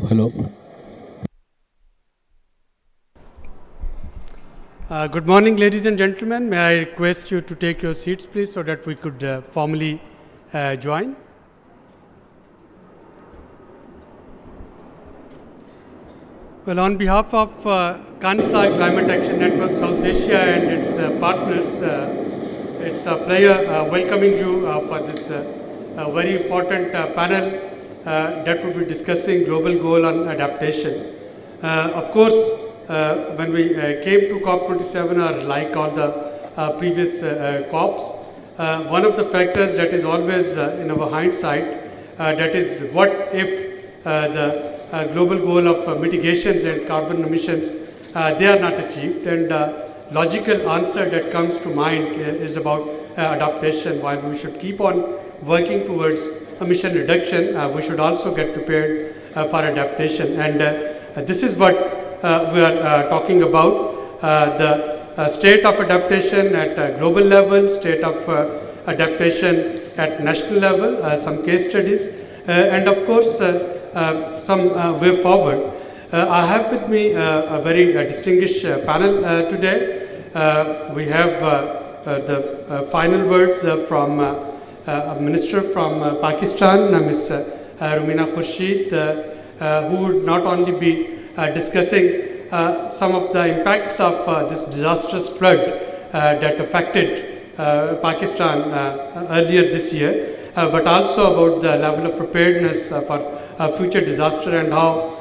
Hello. Good morning, ladies and gentlemen. May I request you to take your seats, please, so that we could formally join. Well, on behalf of Kansai Climate Action Network South Asia and its partners, it's a pleasure welcoming you for this very important panel that will be discussing global goal on adaptation. Of course, when we came to COP27, or like all the previous COPs, one of the factors that is always in our hindsight, that is what if the global goal of mitigations and carbon emissions, they are not achieved, and logical answer that comes to mind is about adaptation. While we should keep on working towards emission reduction, we should also get prepared for adaptation, and this is what we are talking about, the state of adaptation at global level, state of adaptation at national level, some case studies, and of course some way forward. I have with me a very distinguished panel today. We have the final words from a minister from Pakistan, Ms. Rumina Khurshid, who would not only be discussing some of the impacts of this disastrous flood that affected Pakistan earlier this year, but also about the level of preparedness for future disaster and how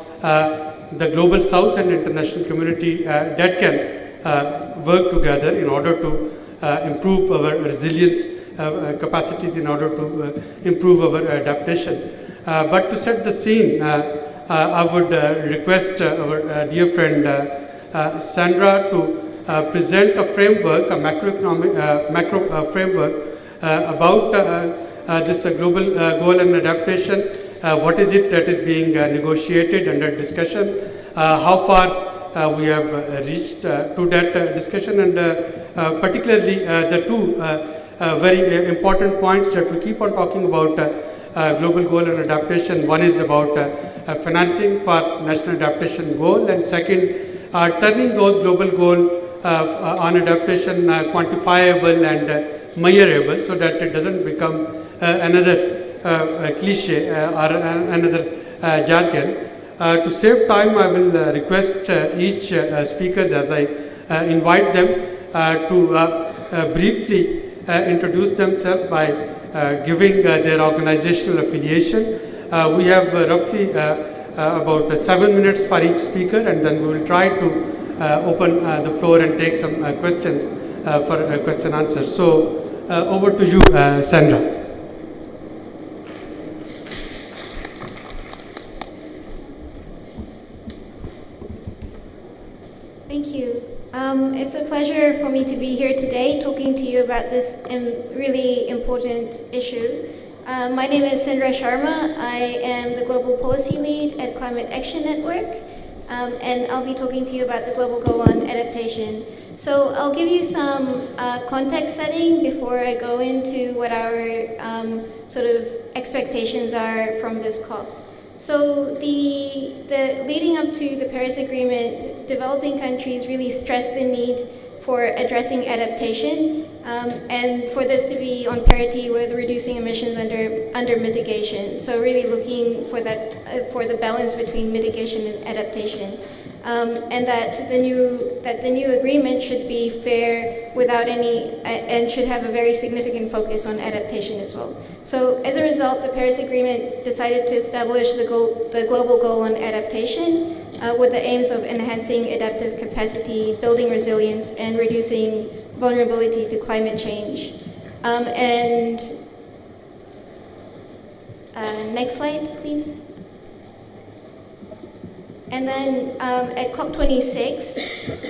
the global south and international community that can work together in order to improve our resilience capacities, in order to improve our adaptation. But to set the scene, I would request our dear friend Sandra to present a framework, a macro framework about this global goal and adaptation. What is it that is being negotiated under discussion? How far we have reached to that discussion, and particularly the two very important points that we keep on talking about global goal and adaptation. One is about financing for national adaptation goal, and second, turning those global goal on adaptation quantifiable and measurable, so that it doesn't become another cliche or another jargon. To save time, I will request each speakers, as I invite them, to briefly introduce themselves by giving their organizational affiliation. We have roughly about 7 minutes for each speaker, and then we will try to open the floor and take some questions for question answers. So over to you, Sandra. Thank you. It's a pleasure for me to be here today talking to you about this really important issue. My name is Sindra Sharma. I am the Global Policy Lead at Climate Action Network, and I'll be talking to you about the Global Goal on Adaptation. So I'll give you some context setting before I go into what our sort of expectations are from this COP. So the leading up to the Paris Agreement, developing countries really stressed the need for addressing adaptation, and for this to be on parity with reducing emissions under mitigation. So really looking for that for the balance between mitigation and adaptation, and that the new agreement should be fair without any and should have a very significant focus on adaptation as well. So as a result, the Paris Agreement decided to establish the global goal on adaptation, with the aims of enhancing adaptive capacity, building resilience, and reducing vulnerability to climate change. Next slide, please. And then at COP26,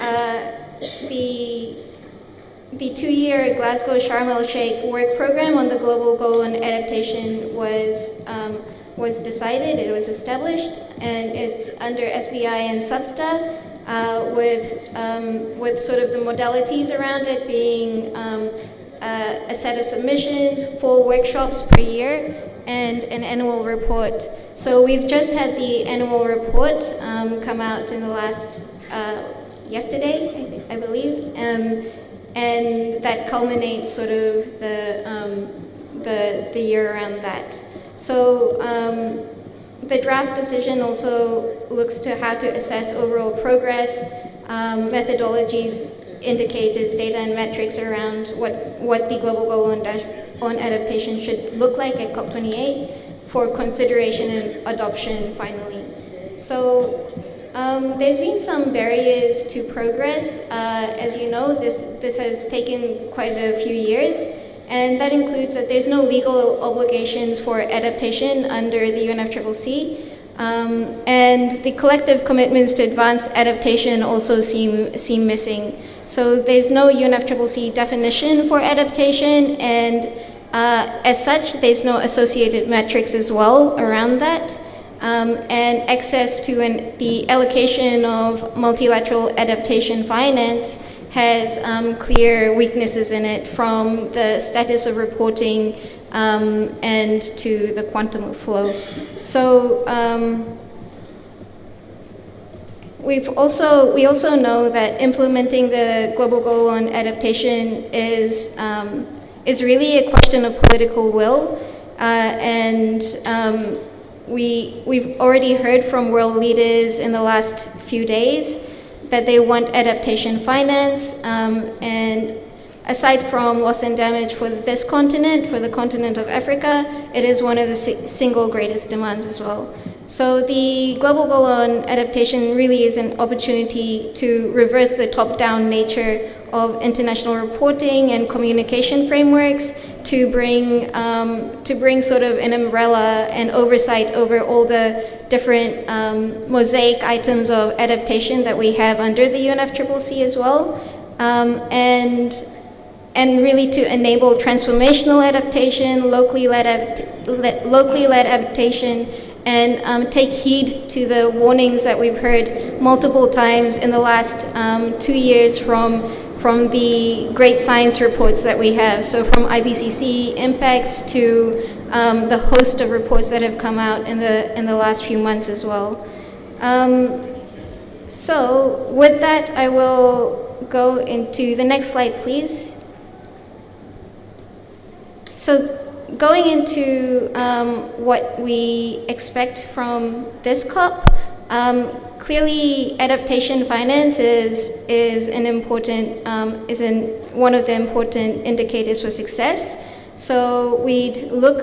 the 2-year Glasgow Sharm el-Sheikh work program on the global goal on adaptation was decided, it was established, and it's under SBI and SUBSTA, with sort of the modalities around it being a set of submissions, 4 workshops per year, and an annual report. So we've just had the annual report come out in the last, yesterday, I believe, and that culminates sort of the year around that. So the draft decision also looks to how to assess overall progress, methodologies, indicators, data and metrics around what the global goal on adaptation should look like at COP28 for consideration and adoption finally. So there's been some barriers to progress. As you know, this has taken quite a few years, and that includes that there's no legal obligations for adaptation under the UNFCCC, and the collective commitments to advance adaptation also seem missing. So there's no UNFCCC definition for adaptation, and as such, there's no associated metrics as well around that. And access to the allocation of multilateral adaptation finance has clear weaknesses in it, from the status of reporting and to the quantum of flow. So we also know that implementing the global goal on adaptation is really a question of political will, and we've already heard from world leaders in the last few days that they want adaptation finance, and aside from loss and damage for this continent, for the continent of Africa, it is one of the single greatest demands as well. So the global goal on adaptation really is an opportunity to reverse the top-down nature of international reporting and communication frameworks, to bring sort of an umbrella and oversight over all the different mosaic items of adaptation that we have under the UNFCCC as well, and really to enable transformational adaptation, locally led adaptation, and take heed to the warnings that we've heard multiple times in the last 2 years from the great science reports that we have. So from IPCC impacts to the host of reports that have come out in the last few months as well. So with that, I will go into the next slide, please. So going into what we expect from this COP, clearly adaptation finance is one of the important indicators for success. So we'd look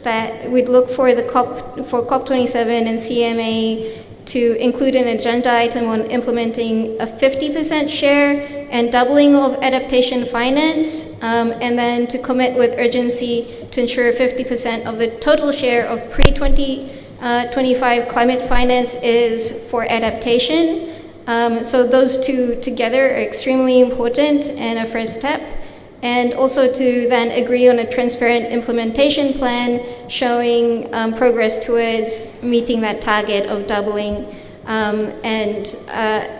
for COP27 and CMA to include an agenda item on implementing a 50% share and doubling of adaptation finance, and then to commit with urgency to ensure 50% of the total share of pre-2025 climate finance is for adaptation. So those two together are extremely important and a first step. And also to then agree on a transparent implementation plan showing progress towards meeting that target of doubling, and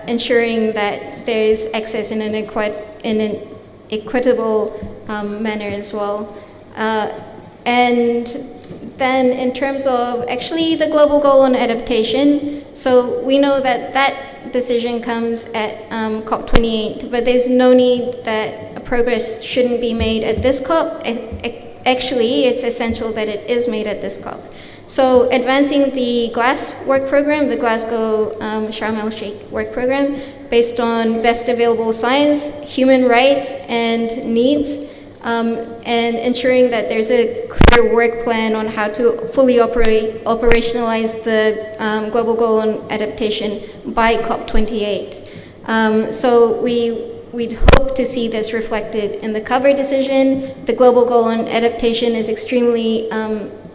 ensuring that there is access in an equitable manner as well. And then in terms of actually the global goal on adaptation, so we know that decision comes at COP28, but there's no need that progress shouldn't be made at this COP. Actually, it's essential that it is made at this COP. So advancing the GLASS work program, the Glasgow Sharm el-Sheikh work program, based on best available science, human rights, and needs, and ensuring that there's a clear work plan on how to fully operationalize the global goal on adaptation by COP28. So we'd hope to see this reflected in the cover decision. The global goal on adaptation is extremely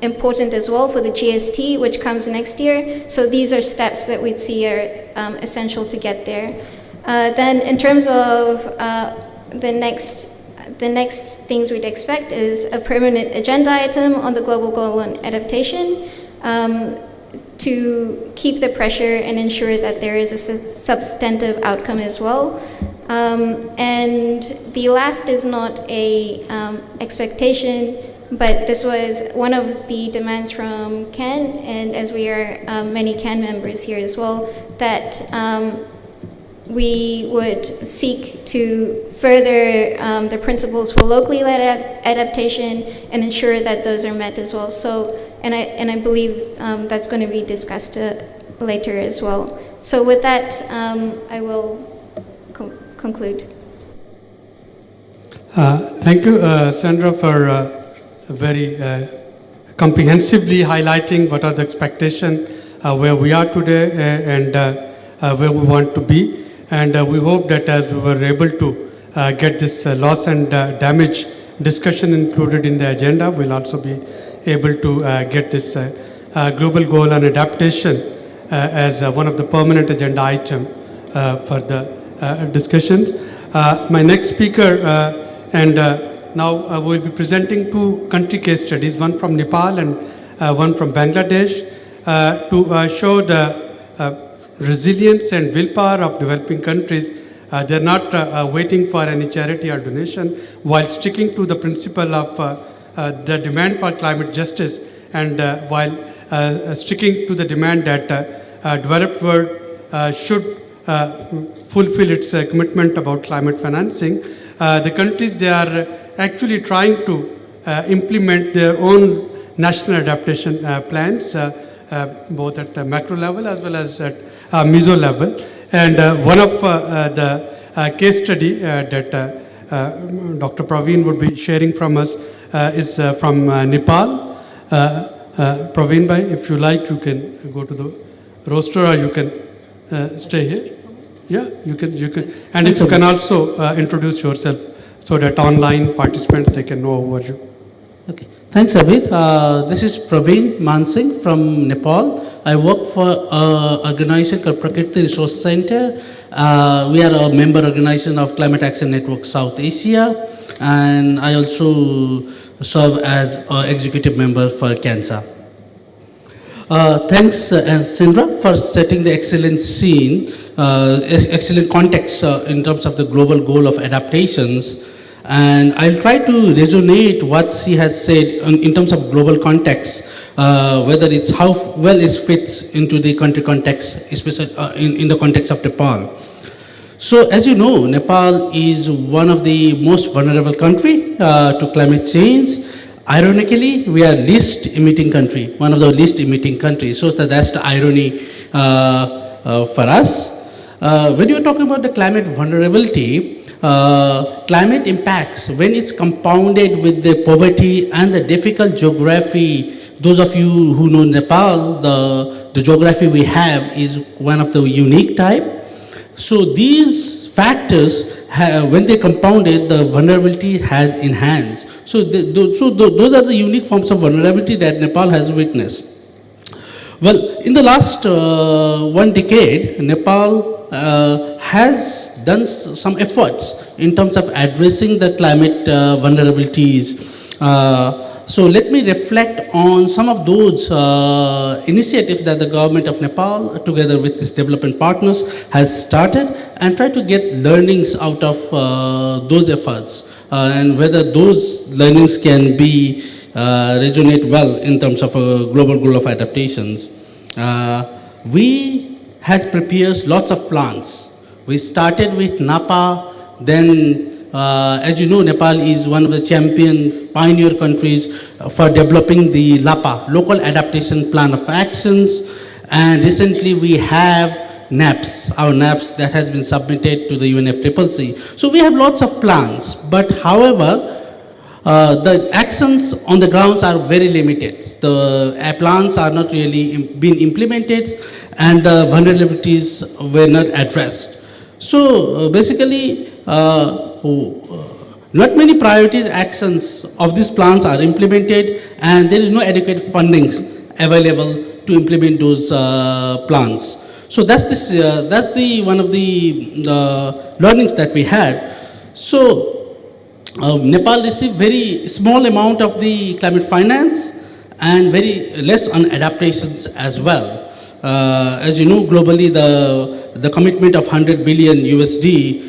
important as well for the GST, which comes next year. So these are steps that we'd see are essential to get there. Then in terms of the next things we'd expect is a permanent agenda item on the global goal on adaptation, to keep the pressure and ensure that there is a substantive outcome as well. And the last is not a expectation, but this was one of the demands from CAN, and as we are many CAN members here as well, that we would seek to further the principles for locally led adaptation and ensure that those are met as well. So, and I believe that's going to be discussed later as well. So with that, I will conclude. Thank you, Sandra, for very comprehensively highlighting what are the expectations, where we are today, and where we want to be. And we hope that as we were able to get this loss and damage discussion included in the agenda, we'll also be able to get this global goal on adaptation as one of the permanent agenda item for the discussions. My next speaker, and now we'll be presenting two country case studies, one from Nepal and one from Bangladesh, to show the resilience and willpower of developing countries. They're not waiting for any charity or donation, while sticking to the principle of the demand for climate justice, and while sticking to the demand that developed world should fulfill its commitment about climate financing. The countries, they are actually trying to implement their own national adaptation plans, both at the macro level as well as at meso level. And one of the case study that Dr. Praveen would be sharing from us is from Nepal. Praveen bhai, if you like, you can go to the roster, or you can stay here. Yeah, you can. And if you can also introduce yourself so that online participants, they can know who are you. Okay. Thanks, Abid. This is Praveen Mansingh from Nepal. I work for an organization called Prakriti Resource Center. We are a member organization of Climate Action Network South Asia, and I also serve as an executive member for CANSA. Thanks, Sindra, for setting the excellent scene, excellent context in terms of the global goal of adaptations. And I'll try to resonate what she has said in terms of global context, whether it's how well it fits into the country context, especially in the context of Nepal. So as you know, Nepal is one of the most vulnerable country to climate change. Ironically, we are least emitting country, one of the least emitting countries. So that's the irony for us. When you are talking about the climate vulnerability, climate impacts, when it's compounded with the poverty and the difficult geography, those of you who know Nepal, the geography we have is one of the unique type. So these factors, when they compounded, the vulnerability has enhanced. So those are the unique forms of vulnerability that Nepal has witnessed. Well, in the last 1 decade, Nepal has done some efforts in terms of addressing the climate vulnerabilities. So let me reflect on some of those initiatives that the government of Nepal, together with its development partners, has started, and try to get learnings out of those efforts, and whether those learnings can be resonate well in terms of a global goal of adaptations. We had prepared lots of plans. We started with Napa, then as you know, Nepal is one of the champion pioneer countries for developing the LAPA, Local Adaptation Plan of Actions, and recently we have NAPS, our NAPS that has been submitted to the UNFCCC. So we have lots of plans, but however, the actions on the grounds are very limited. The plans are not really being implemented, and the vulnerabilities were not addressed. So basically, not many priorities actions of these plans are implemented, and there is no adequate funding available to implement those plans. So that's the one of the learnings that we had. So Nepal received very small amount of the climate finance and very less on adaptations as well. As you know, globally the commitment of 100 billion USD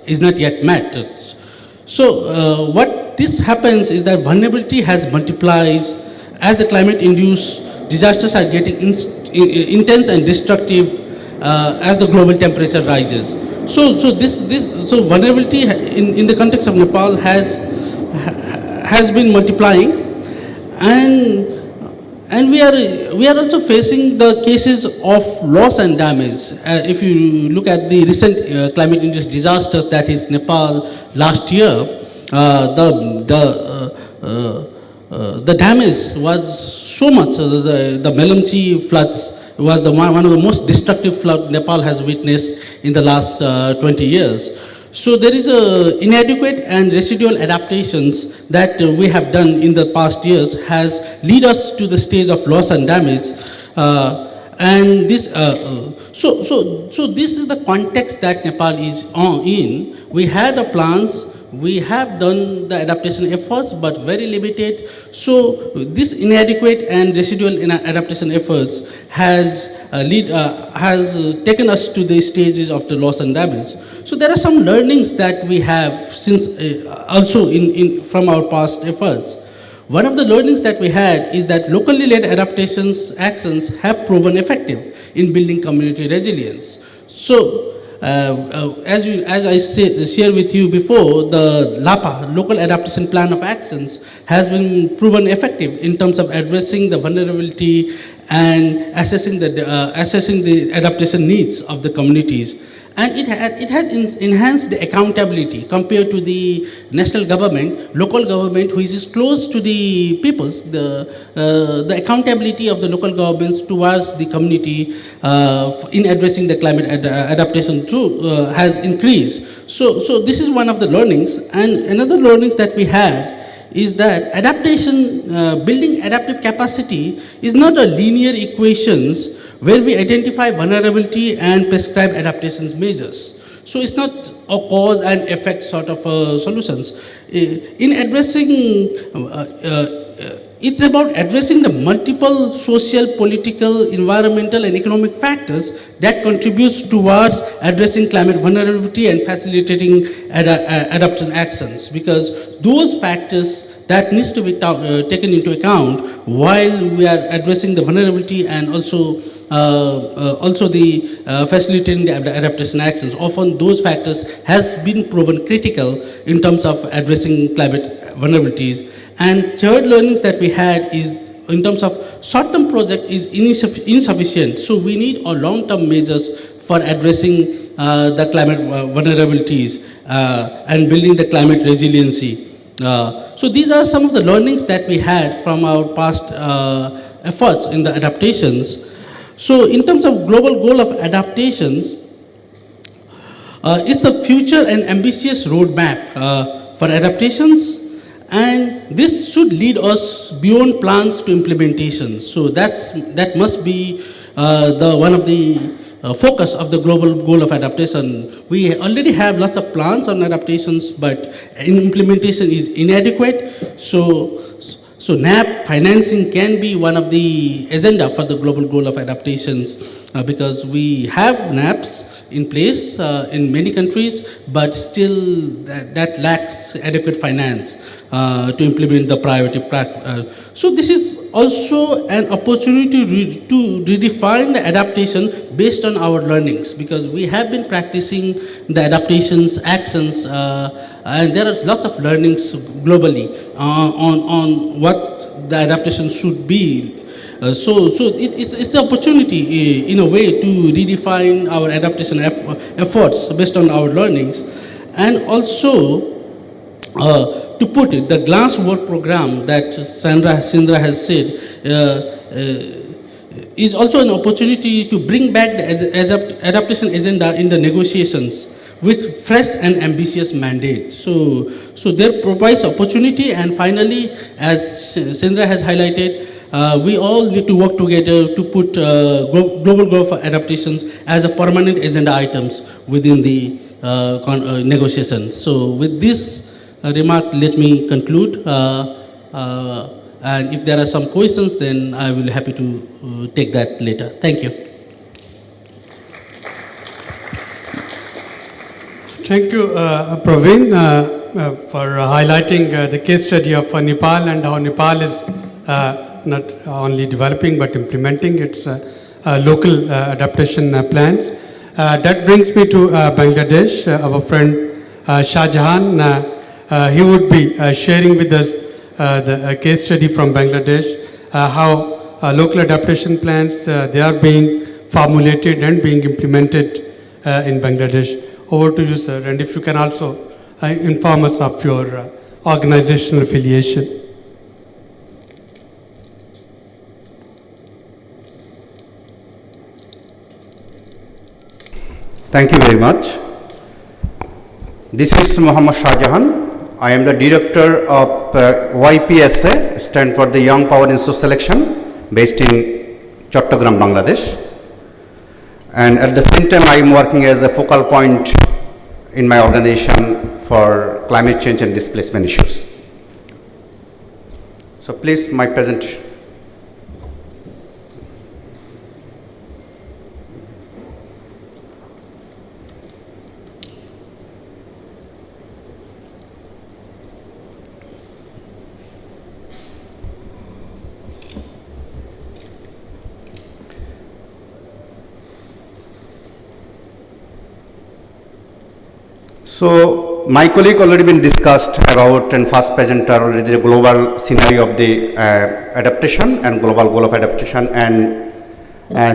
is not yet met. So what what this happens is that vulnerability has multiplies as the climate-induced disasters are getting intense and destructive as the global temperature rises. So vulnerability in the context of Nepal has been multiplying, and we are also facing the cases of loss and damage. If you look at the recent climate-induced disasters, that is Nepal last year, the damage was so much. The Melamchi floods was one of the most destructive floods Nepal has witnessed in the last 20 years. So there is inadequate and residual adaptations that we have done in the past years has lead us to the stage of loss and damage. And this, so this is the context that Nepal is in. We had a plans. We have done the adaptation efforts, but very limited. So this inadequate and residual adaptation efforts has taken us to the stages of the loss and damage. So there are some learnings that we have since also from our past efforts. One of the learnings that we had is that locally led adaptations actions have proven effective in building community resilience. So as I shared with you before, the LAPA, Local Adaptation Plan of Actions, has been proven effective in terms of addressing the vulnerability and assessing the adaptation needs of the communities. And it has enhanced the accountability compared to the national government, local government, which is close to the peoples. The accountability of the local governments towards the community in addressing the climate adaptation too has increased. So this is one of the learnings. And another learnings that we had is that adaptation, building adaptive capacity is not a linear equations where we identify vulnerability and prescribe adaptations measures. So it's not a cause and effect sort of solutions. In addressing, it's about addressing the multiple social, political, environmental and economic factors that contributes towards addressing climate vulnerability and facilitating adaptation actions, because those factors that needs to be taken into account while we are addressing the vulnerability and also the facilitating the adaptation actions. Often those factors has been proven critical in terms of addressing climate vulnerabilities. And third learnings that we had is in terms of short-term project is insufficient. So we need a long-term measures for addressing the climate vulnerabilities and building the climate resiliency. So these are some of the learnings that we had from our past efforts in the adaptations. So in terms of global goal of adaptations, it's a future and ambitious roadmap for adaptations, and this should lead us beyond plans to implementation. So that must be one of the focus of the global goal of adaptation. We already have lots of plans on adaptations, but implementation is inadequate. So NAP financing can be one of the agenda for the global goal of adaptations because we have NAPs in place in many countries, but still that lacks adequate finance to implement the priority. So this is also an opportunity to redefine the adaptation based on our learnings, because we have been practicing the adaptations actions and there are lots of learnings globally on what the adaptation should be. So it's the opportunity in a way to redefine our adaptation efforts based on our learnings, and also to put it, the GLANCE work program that Sindra has said is also an opportunity to bring back the adaptation agenda in the negotiations with fresh and ambitious mandate. So there provides opportunity, and finally, as Sindra has highlighted, we all need to work together to put global goal for adaptations as a permanent agenda items within the negotiations. So with this remark, let me conclude. And if there are some questions, then I will be happy to take that later. Thank you. Thank you, Praveen. for highlighting the case study of Nepal and how Nepal is not only developing but implementing its local adaptation plans. That brings me to Bangladesh. Our friend Shahjahan, he would be sharing with us the case study from Bangladesh, how local adaptation plans, they are being formulated and being implemented in Bangladesh. Over to you, sir, and if you can also inform us of your organizational affiliation. Thank you very much. This is Mohammad Shahjahan. I am the director of YPSA, stand for the Young Power Institute Selection, based in Chattogram, Bangladesh. And at the same time, I am working as a focal point in my organization for climate change and displacement issues. So please, my presentation. So my colleague already been discussed about, and first presenter already, the global scenario of the adaptation and global goal of adaptation, and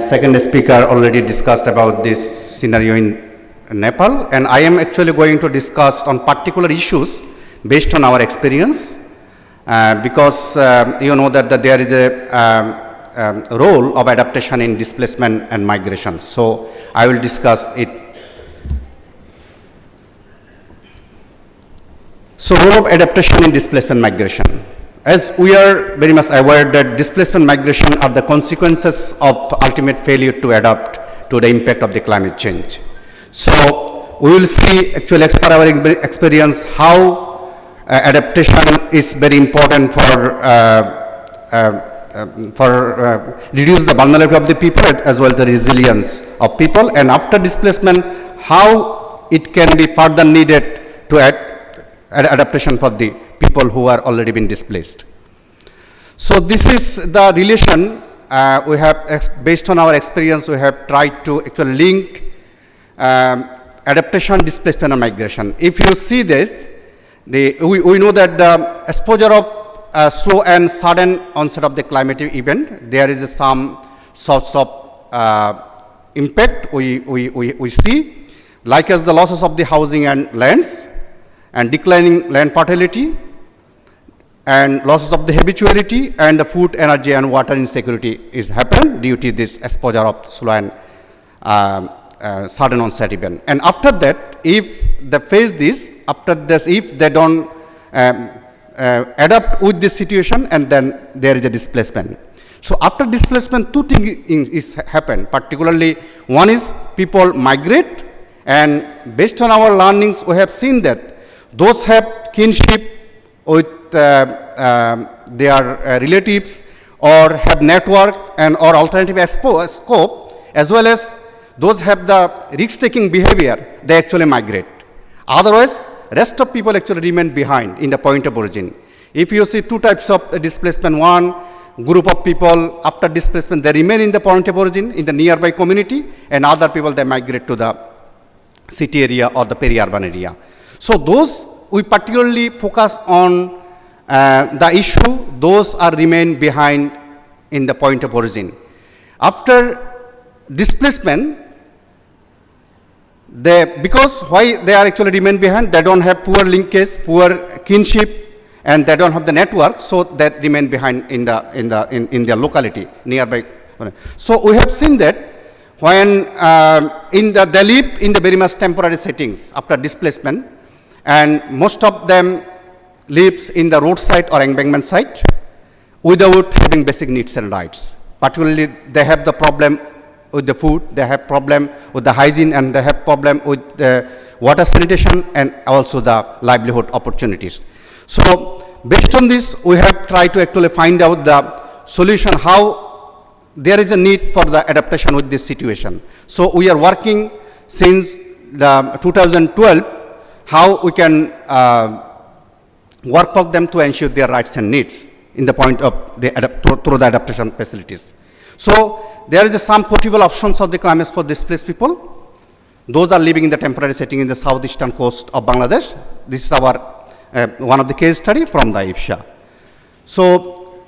second speaker already discussed about this scenario in Nepal, and I am actually going to discuss on particular issues based on our experience, because you know that there is a role of adaptation in displacement and migration. So I will discuss it. So role of adaptation in displacement migration. As we are very much aware that displacement migration are the consequences of ultimate failure to adapt to the impact of the climate change. So we will see actually as per our experience how adaptation is very important for reduce the vulnerability of the people as well as the resilience of people, and after displacement how it can be further needed to adaptation for the people who are already been displaced. So this is the relation we have, based on our experience, we have tried to actually link adaptation, displacement and migration. If you see this, we know that the exposure of slow and sudden onset of the climatic event, there is some sorts of impact we see, like as the losses of the housing and lands, and declining land fertility, and losses of the habituality, and the food, energy, and water insecurity is happened due to this exposure of slow and sudden onset event. And after that, if they face this, after this, if they don't adapt with this situation, and then there is a displacement. So after displacement, two things is happen. Particularly, one is people migrate, and based on our learnings, we have seen that those have kinship with their relatives, or have network and or alternative scope, as well as those have the risk-taking behavior, they actually migrate. Otherwise, rest of people actually remain behind in the point of origin. If you see two types of displacement, one group of people after displacement, they remain in the point of origin in the nearby community, and other people, they migrate to the city area or the peri-urban area. So those we particularly focus on the issue, those are remain behind in the point of origin. After displacement, because why they are actually remain behind, they don't have poor linkage, poor kinship, and they don't have the network, so they remain behind in their locality nearby. So we have seen that when they live in the very much temporary settings after displacement, and most of them lives in the roadside or embankment site without having basic needs and rights. Particularly, they have the problem with the food, they have problem with the hygiene, and they have problem with the water sanitation, and also the livelihood opportunities. So based on this, we have tried to actually find out the solution, how there is a need for the adaptation with this situation. So we are working since the 2012, how we can work for them to ensure their rights and needs in the point of through the adaptation facilities. So there is some possible options of the climates for displaced people. Those are living in the temporary setting in the southeastern coast of Bangladesh. This is our one of the case study from the IPCCA. So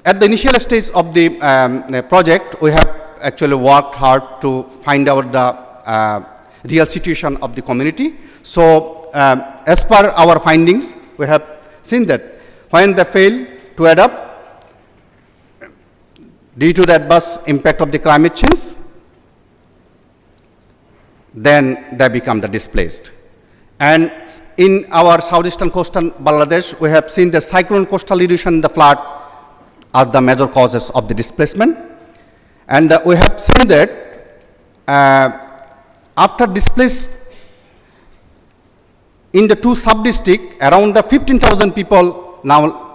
at the initial stage of the project, we have actually worked hard to find out the real situation of the community. So as per our findings, we have seen that when they fail to adapt due to the adverse impact of the climate change, then they become the displaced. And in our southeastern coastal Bangladesh, we have seen the cyclone coastal erosion and the flood are the major causes of the displacement. And we have seen that after displaced in the two sub-districts, around the 15,000 people now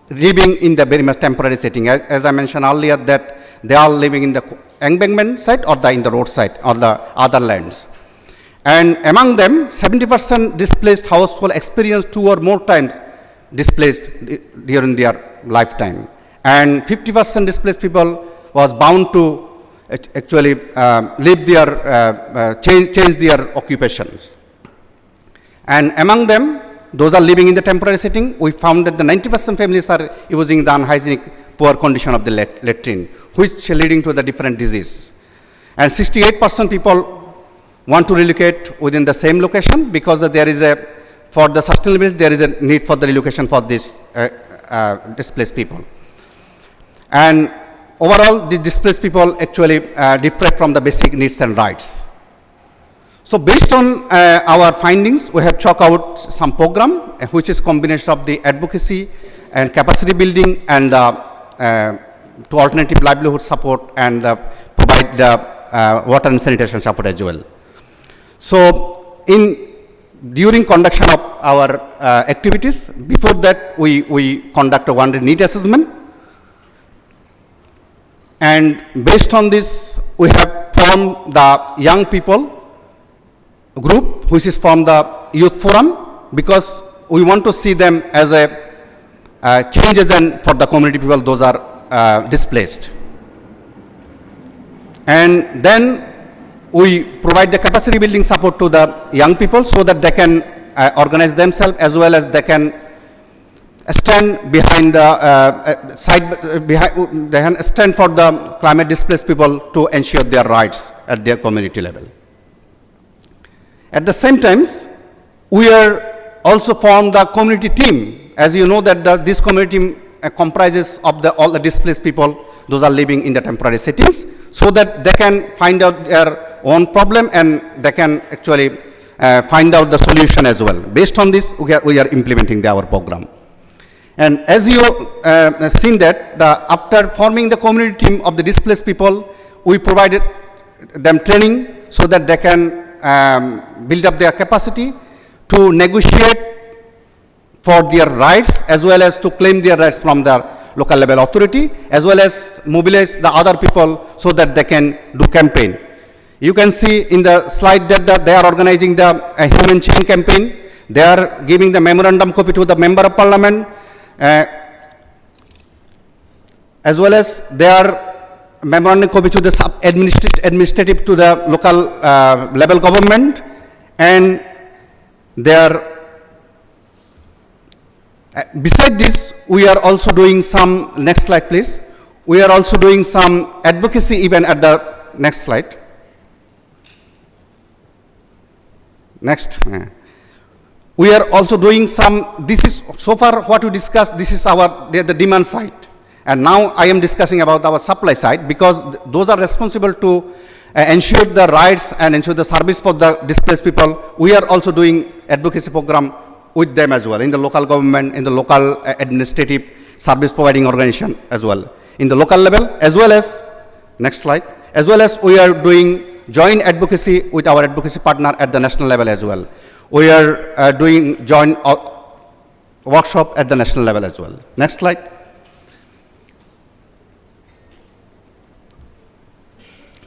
living in the very much temporary setting. As I mentioned earlier, that they are living in the embankment side or in the roadside or the other lands. And among them, 70% displaced household experienced 2 or more times displaced during their lifetime. And 50% displaced people was bound to actually leave their, change their occupations. And among them, those are living in the temporary setting, we found that the 90% families are using the unhygienic, poor condition of the latrine, which leading to the different diseases. And 68% people want to relocate within the same location because there is for the sustainability, there is a need for the relocation for these displaced people. And overall, the displaced people actually deprive from the basic needs and rights. So based on our findings, we have chalked out some program, which is combination of the advocacy and capacity building and to alternative livelihood support and provide the water and sanitation support as well. So during conduction of our activities, before that we conduct a one-day need assessment. And based on this, we have formed the young people group, which is from the youth forum, because we want to see them as a change agent for the community people, those are displaced. And then we provide the capacity building support to the young people so that they can organize themselves as well as they can stand behind the they can stand for the climate displaced people to ensure their rights at their community level. At the same time, we are also formed the community team. As you know that this community comprises of all the displaced people, those are living in the temporary settings, so that they can find out their own problem and they can actually find out the solution as well. Based on this, we are implementing our program. And as you seen that after forming the community team of the displaced people, we provided them training so that they can build up their capacity to negotiate for their rights as well as to claim their rights from the local level authority, as well as mobilize the other people so that they can do campaign. You can see in the slide that they are organizing the human chain campaign. They are giving the memorandum copy to the member of parliament, as well as they are memorandum copy to the administrative to the local level government, and they are beside this, we are also doing some, next slide please, we are also doing some advocacy even at the next slide. Next. We are also doing some, this is so far what we discussed, this is the demand side. And now I am discussing about our supply side, because those are responsible to ensure the rights and ensure the service for the displaced people. We are also doing advocacy program with them as well, in the local government, in the local administrative service providing organization as well, in the local level, as well as, next slide, as well as we are doing joint advocacy with our advocacy partner at the national level as well. We are doing joint workshop at the national level as well. Next slide.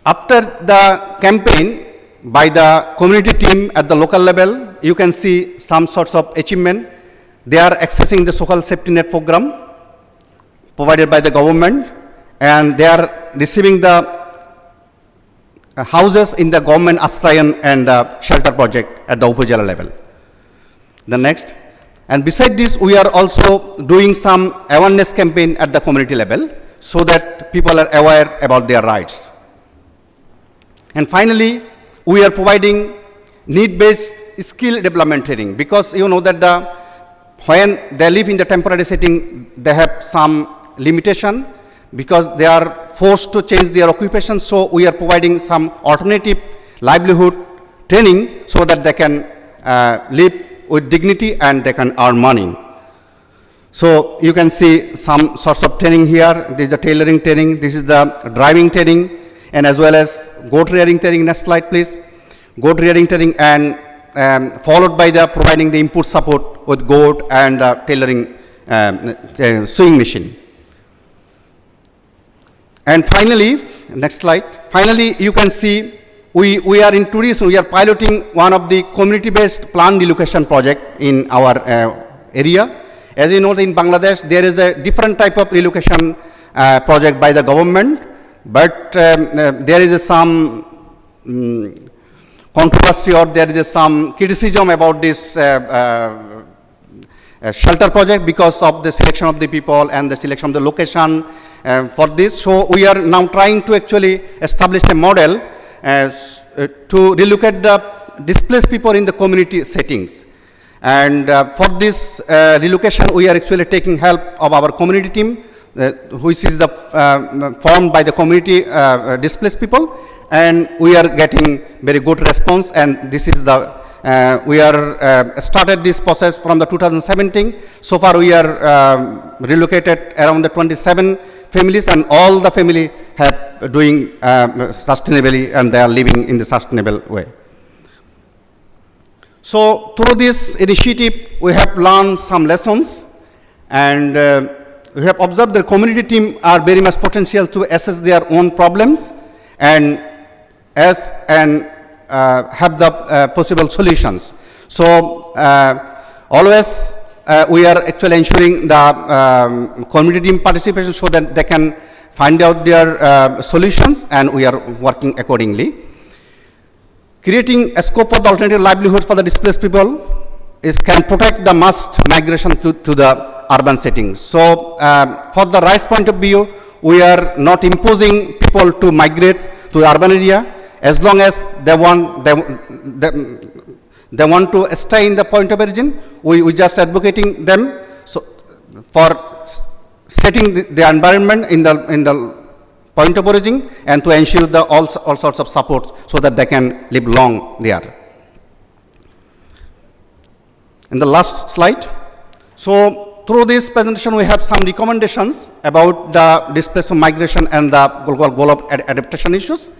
After the campaign by the community team at the local level, you can see some sorts of achievement. They are accessing the social safety net program provided by the government, and they are receiving the houses in the government Astrayan and shelter project at the Upazila level. The next. And beside this, we are also doing some awareness campaign at the community level so that people are aware about their rights. And finally, we are providing need-based skill development training, because you know that when they live in the temporary setting, they have some limitation because they are forced to change their occupation. So we are providing some alternative livelihood training so that they can live with dignity and they can earn money. So you can see some sorts of training here. This is the tailoring training, this is the driving training, and as well as goat rearing training. Next slide, please. Goat rearing training, and followed by the providing the input support with goat and tailoring sewing machine. And finally, next slide. Finally, you can see we are introducing, we are piloting one of the community-based plant relocation project in our area. As you know, in Bangladesh, there is a different type of relocation project by the government, but there is some controversy, or there is some criticism about this shelter project because of the selection of the people and the selection of the location for this. So we are now trying to actually establish a model to relocate the displaced people in the community settings. And for this relocation, we are actually taking help of our community team, which is formed by the community displaced people, and we are getting very good response. And this is we are started this process from the 2017. So far we are relocated around the 27 families, and all the family have doing sustainably, and they are living in the sustainable way. So through this initiative, we have learned some lessons, and we have observed the community team are very much potential to assess their own problems and have the possible solutions. So always we are actually ensuring the community team participation so that they can find out their solutions, and we are working accordingly. Creating a scope for the alternative livelihoods for the displaced people can protect the mass migration to the urban settings. So for the rights point of view, we are not imposing people to migrate to the urban area. As long as they want to stay in the point of origin, we just advocating them so for setting the environment in the point of origin, and to ensure the all sorts of support so that they can live long there. In the last slide. So through this presentation, we have some recommendations about the displacement migration and the global goal of adaptation issues.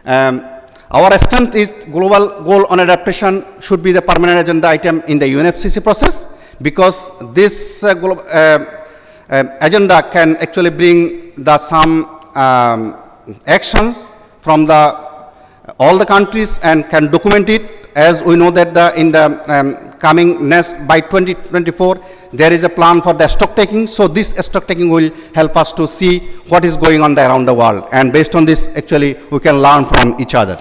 Our stance is global goal on adaptation should be the permanent agenda item in the UNFCCC process, because this agenda can actually bring some actions from all the countries and can document it. As we know that in the coming by 2024, there is a plan for the stock taking. So this stock taking will help us to see what is going on around the world, and based on this, actually, we can learn from each other.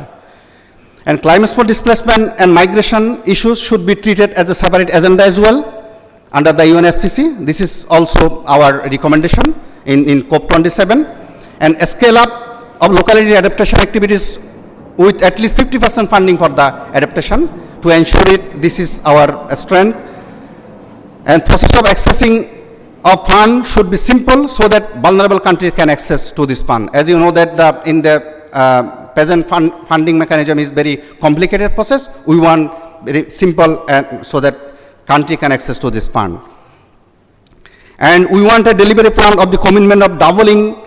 And climate for displacement and migration issues should be treated as a separate agenda as well under the UNFCCC. This is also our recommendation in COP27. And a scale up of locality adaptation activities with at least 50% funding for the adaptation to ensure it. This is our strength. And process of accessing of fund should be simple so that vulnerable countries can access to this fund. As you know that in the present funding mechanism is very complicated process. We want very simple and so that country can access to this fund. And we want a delivery plan of the commitment of doubling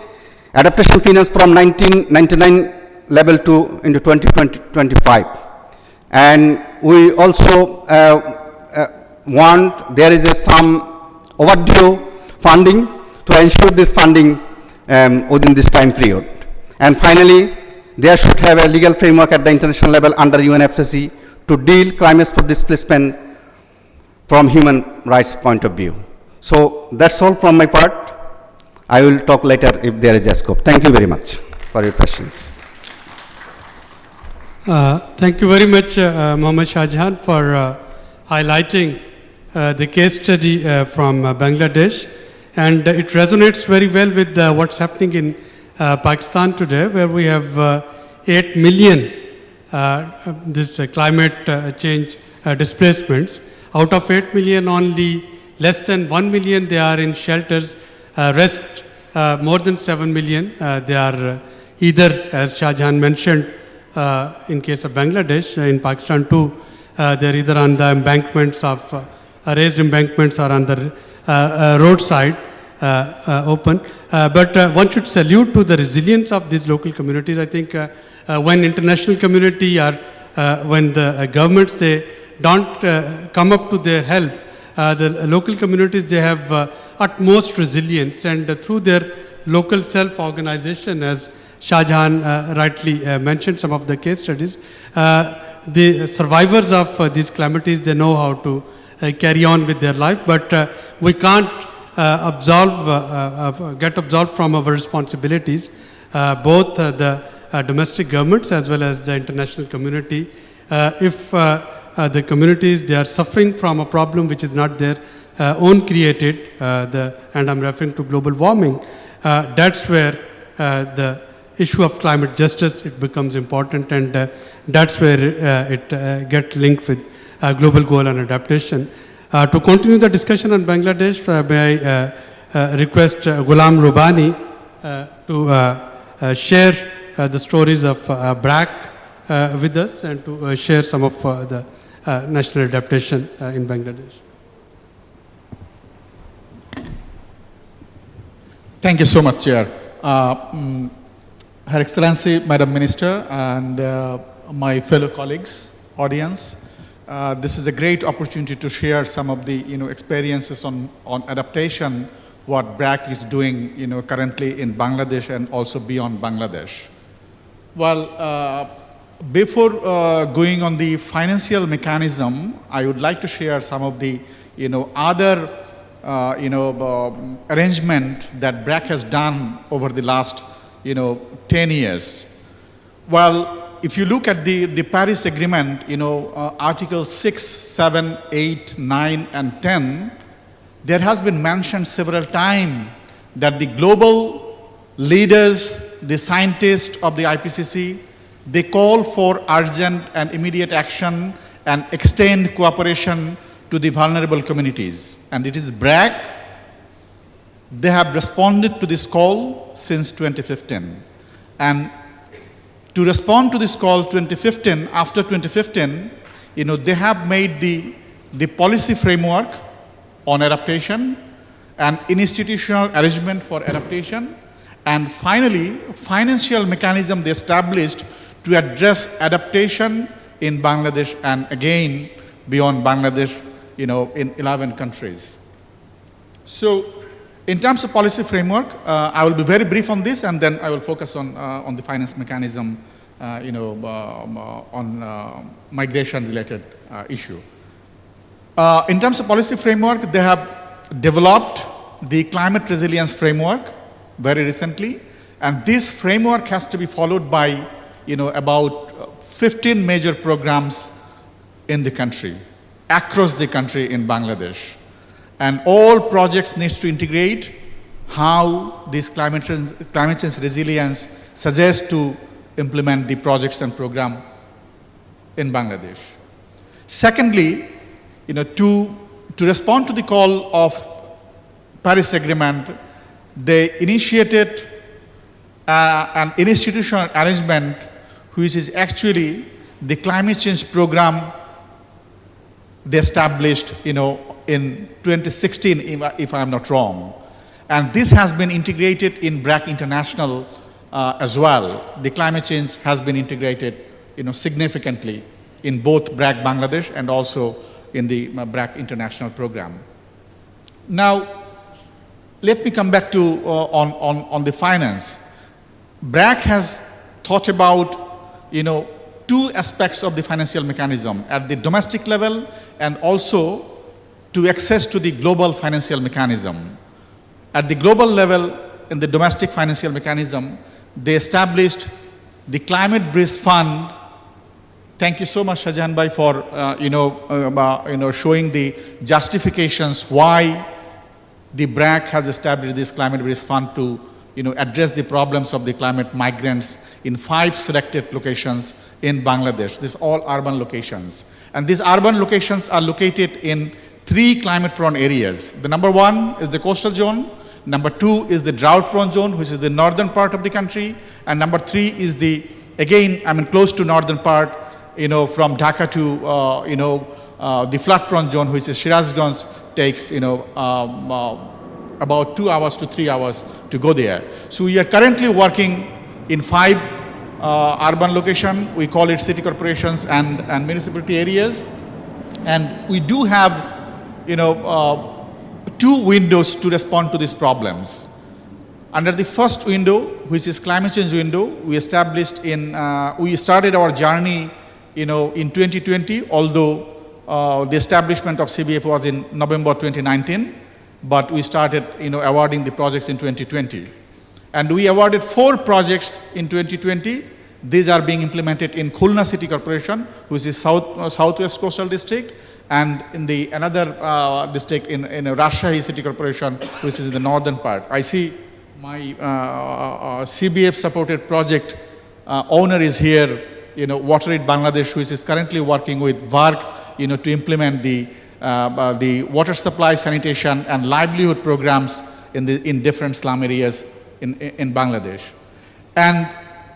adaptation finance from 1999 level into 2025. And we also want there is some overdue funding to ensure this funding within this time period. And finally, there should have a legal framework at the international level under UNFCCC to deal climate for displacement from human rights point of view. So that's all from my part. I will talk later if there is a scope. Thank you very much for your questions. Thank you very much, Mohammad Shahjahan, for highlighting the case study from Bangladesh. And it resonates very well with what's happening in Pakistan today, where we have 8 million this climate change displacements. Out of 8 million, only less than 1 million they are in shelters. Rest more than 7 million, they are either, as Shahjahan mentioned, in case of Bangladesh, in Pakistan too, they're either on the embankments of raised embankments or on the roadside open. But one should salute to the resilience of these local communities. I think when international community or when the governments, they don't come up to their help, the local communities, they have utmost resilience, and through their local self-organization, as Shahjahan rightly mentioned some of the case studies, the survivors of these calamities, they know how to carry on with their life, but we can't get absolved from our responsibilities, both the domestic governments as well as the international community. If the communities, they are suffering from a problem which is not their own created, and I'm referring to global warming, that's where the issue of climate justice, it becomes important, and that's where it gets linked with global goal and adaptation. To continue the discussion on Bangladesh, may I request Ghulam Rubani to share the stories of BRAC with us, and to share some of the national adaptation in Bangladesh. Thank you so much, Chair. Her Excellency, Madam Minister, and my fellow colleagues, audience, this is a great opportunity to share some of the experiences on adaptation, what BRAC is doing currently in Bangladesh and also beyond Bangladesh. Well, before going on the financial mechanism, I would like to share some of the other arrangement that BRAC has done over the last 10 years. Well, if you look at the Paris Agreement, Article 6, 7, 8, 9, and 10, there has been mentioned several times that the global leaders, the scientists of the IPCC, they call for urgent and immediate action and extend cooperation to the vulnerable communities. And it is BRAC, they have responded to this call since 2015. And to respond to this call 2015, after 2015, they have made the policy framework on adaptation and institutional arrangement for adaptation, and finally, financial mechanism they established to address adaptation in Bangladesh and again beyond Bangladesh, in 11 countries. So, in terms of policy framework, I will be very brief on this, and then I will focus on the finance mechanism, on migration-related issue. In terms of policy framework, they have developed the climate resilience framework very recently, and this framework has to be followed by, about 15 major programs in the country, across the country in Bangladesh. And all projects need to integrate how this climate change resilience suggests to implement the projects and program in Bangladesh. Secondly, to respond to the call of Paris Agreement, they initiated an institutional arrangement which is actually the climate change program they established, in 2016, if I'm not wrong. And this has been integrated in BRAC International as well. The climate change has been integrated, significantly in both BRAC Bangladesh and also in the BRAC International program. Now, let me come back to on the finance. BRAC has thought about, two aspects of the financial mechanism at the domestic level and also to access to the global financial mechanism. At the global level, in the domestic financial mechanism, they established the Climate Bridge Fund. Thank you so much, Shahjahan Bhai, for showing the justifications why the BRAC has established this Climate Bridge Fund to address the problems of the climate migrants in 5 selected locations in Bangladesh. These all urban locations. And these urban locations are located in 3 climate-prone areas. The number 1 is the coastal zone. Number 2 is the drought-prone zone, which is the northern part of the country. And number 3 is the, again, close to northern part, from Dhaka to, the flood-prone zone, which is Shirazganj, takes, about 2 hours to 3 hours to go there. So we are currently working in 5 urban locations. We call it city corporations and municipality areas. And we do have, 2 windows to respond to these problems. Under the first window, which is climate change window, we established we started our journey, in 2020, although the establishment of CBF was in November 2019, but we started, awarding the projects in 2020. And we awarded 4 projects in 2020. These are being implemented in Khulna City Corporation, which is Southwest Coastal District, and in the another district in Rajshahi City Corporation, which is in the northern part. I see my CBF supported project owner is here, Water Aid Bangladesh, which is currently working with BARCIK, to implement the water supply, sanitation, and livelihood programs in different slum areas in Bangladesh. And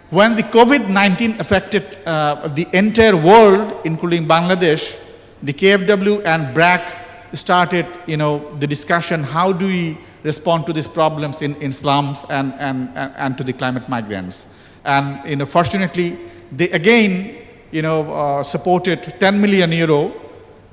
when the COVID-19 affected the entire world, including Bangladesh, the KFW and BRAC started, the discussion, how do we respond to these problems in slums and to the climate migrants. And, fortunately, they again, supported 10 million euro,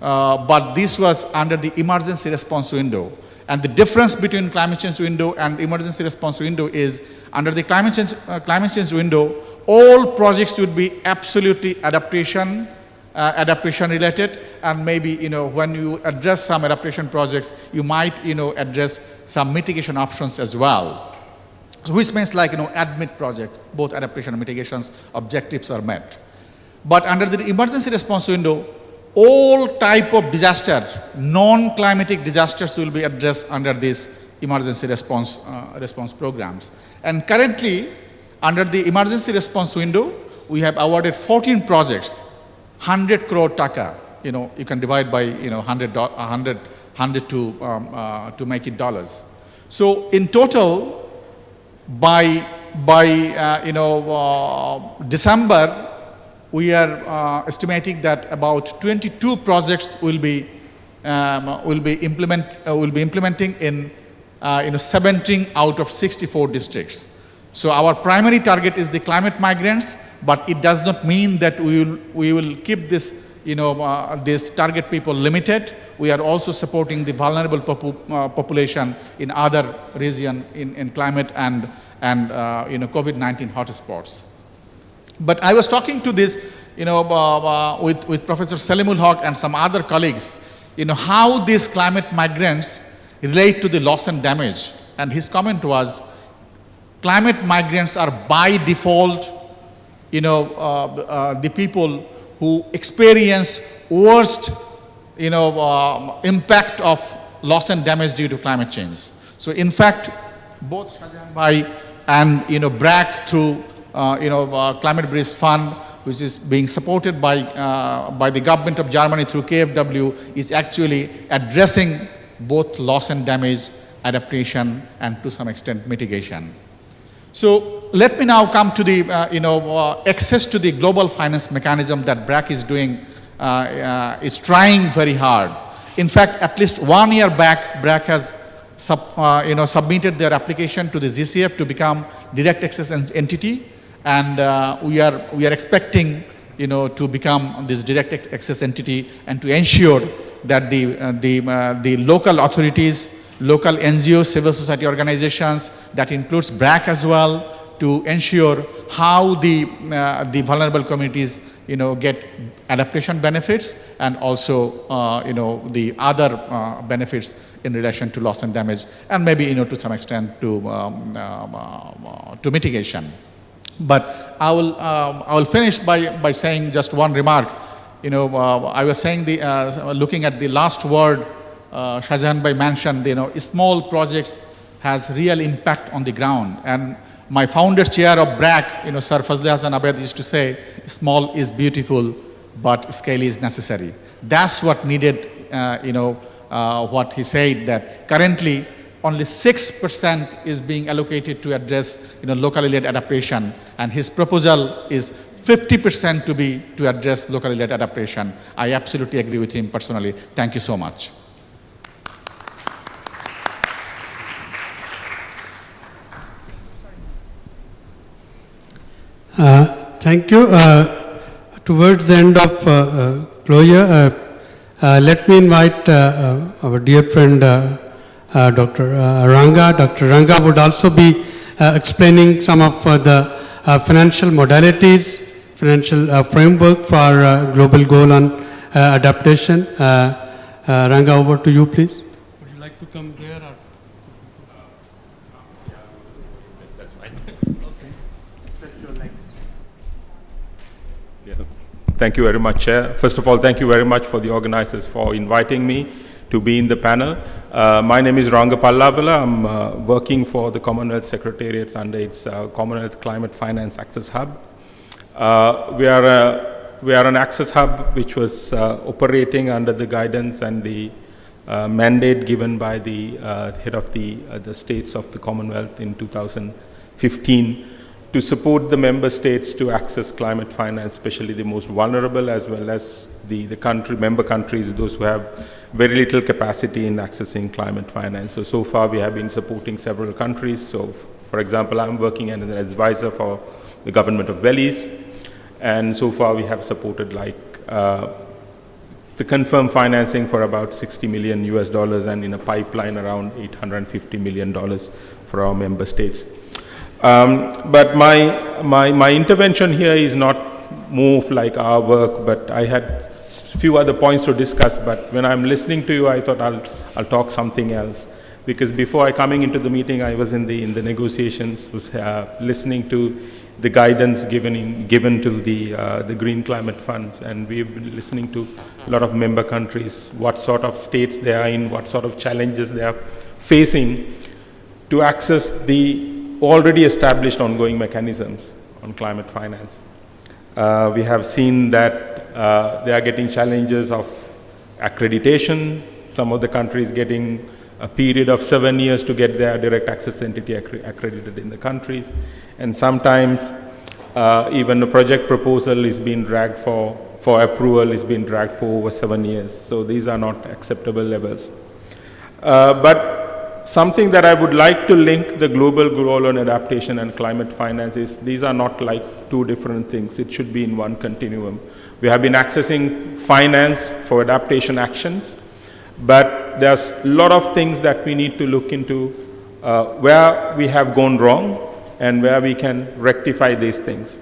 but this was under the emergency response window. And the difference between climate change window and emergency response window is, under the climate change window, all projects would be absolutely adaptation related, and maybe, when you address some adaptation projects, you might, address some mitigation options as well. So which means like, admit project, both adaptation and mitigations objectives are met. But under the emergency response window, all type of disaster, non-climatic disasters will be addressed under this emergency response programs. And currently, under the emergency response window, we have awarded 14 projects, 100 crore taka. You can divide by 100 to make it dollars. So in total, by December, we are estimating that about 22 projects will be implementing in 17 out of 64 districts. So our primary target is the climate migrants, but it does not mean that we will keep this this target people limited. We are also supporting the vulnerable population in other region in climate and COVID-19 hotspots. But I was talking to this, with Professor Saleemul and some other colleagues, how these climate migrants relate to the loss and damage. And his comment was, climate migrants are by default, the people who experience worst, impact of loss and damage due to climate change. So in fact, both Shahjahan Bhai and BRAC through Climate Bridge Fund, which is being supported by the government of Germany through KFW, is actually addressing both loss and damage, adaptation, and to some extent mitigation. So let me now come to the access to the global finance mechanism that BRAC is doing, is trying very hard. In fact, at least 1 year back, BRAC has submitted their application to the GCF to become direct access entity, and we are expecting to become this direct access entity and to ensure that the local authorities, local NGOs, civil society organizations, that includes BRAC as well, to ensure how the vulnerable communities, get adaptation benefits and also, the other benefits in relation to loss and damage, and maybe, to some extent to mitigation. But I will finish by saying just one remark. I was saying looking at the last word Shahjahan Bhai mentioned, small projects has real impact on the ground. And my founder chair of BRAC, Sir Fazli Hasan Abid used to say, small is beautiful, but scale is necessary. That's what needed, what he said, that currently only 6% is being allocated to address, locally led adaptation. And his proposal is 50% to address locally led adaptation. I absolutely agree with him personally. Thank you so much. Thank you. Towards the end of closure, let me invite our dear friend Dr. Ranga. Dr. Ranga would also be explaining some of the financial modalities, financial framework for global goal on adaptation. Ranga, over to you, please. Would you like to come there? Or? That's fine. Okay. Stretch your legs. Yeah. Thank you very much, Chair. First of all, thank you very much for the organizers for inviting me to be in the panel. My name is Ranga Pallawala. I'm working for the Commonwealth Secretariat under its Commonwealth Climate Finance Access Hub. We are an access hub which was operating under the guidance and the mandate given by the head of the states of the Commonwealth in 2015 to support the member states to access climate finance, especially the most vulnerable, as well as the member countries, those who have very little capacity in accessing climate finance. So far we have been supporting several countries. So, for example, I'm working as an advisor for the government of Belize, and so far we have supported the confirmed financing for about $60 million and in a pipeline around $850 million for our member states. But my intervention here is not more like our work, but I had a few other points to discuss, but when I'm listening to you, I thought I'll talk something else. Because before coming into the meeting, I was in the negotiations, was listening to the guidance given to the Green Climate Funds, and we've been listening to a lot of member countries, what sort of states they are in, what sort of challenges they are facing to access the already established ongoing mechanisms on climate finance. We have seen that they are getting challenges of accreditation. Some of the countries getting a period of 7 years to get their direct access entity accredited in the countries. And sometimes even the project proposal is being dragged for approval, is being dragged for over 7 years. So these are not acceptable levels. But something that I would like to link the global goal on adaptation and climate finance is these are not like two different things. It should be in one continuum. We have been accessing finance for adaptation actions, but there's a lot of things that we need to look into where we have gone wrong and where we can rectify these things.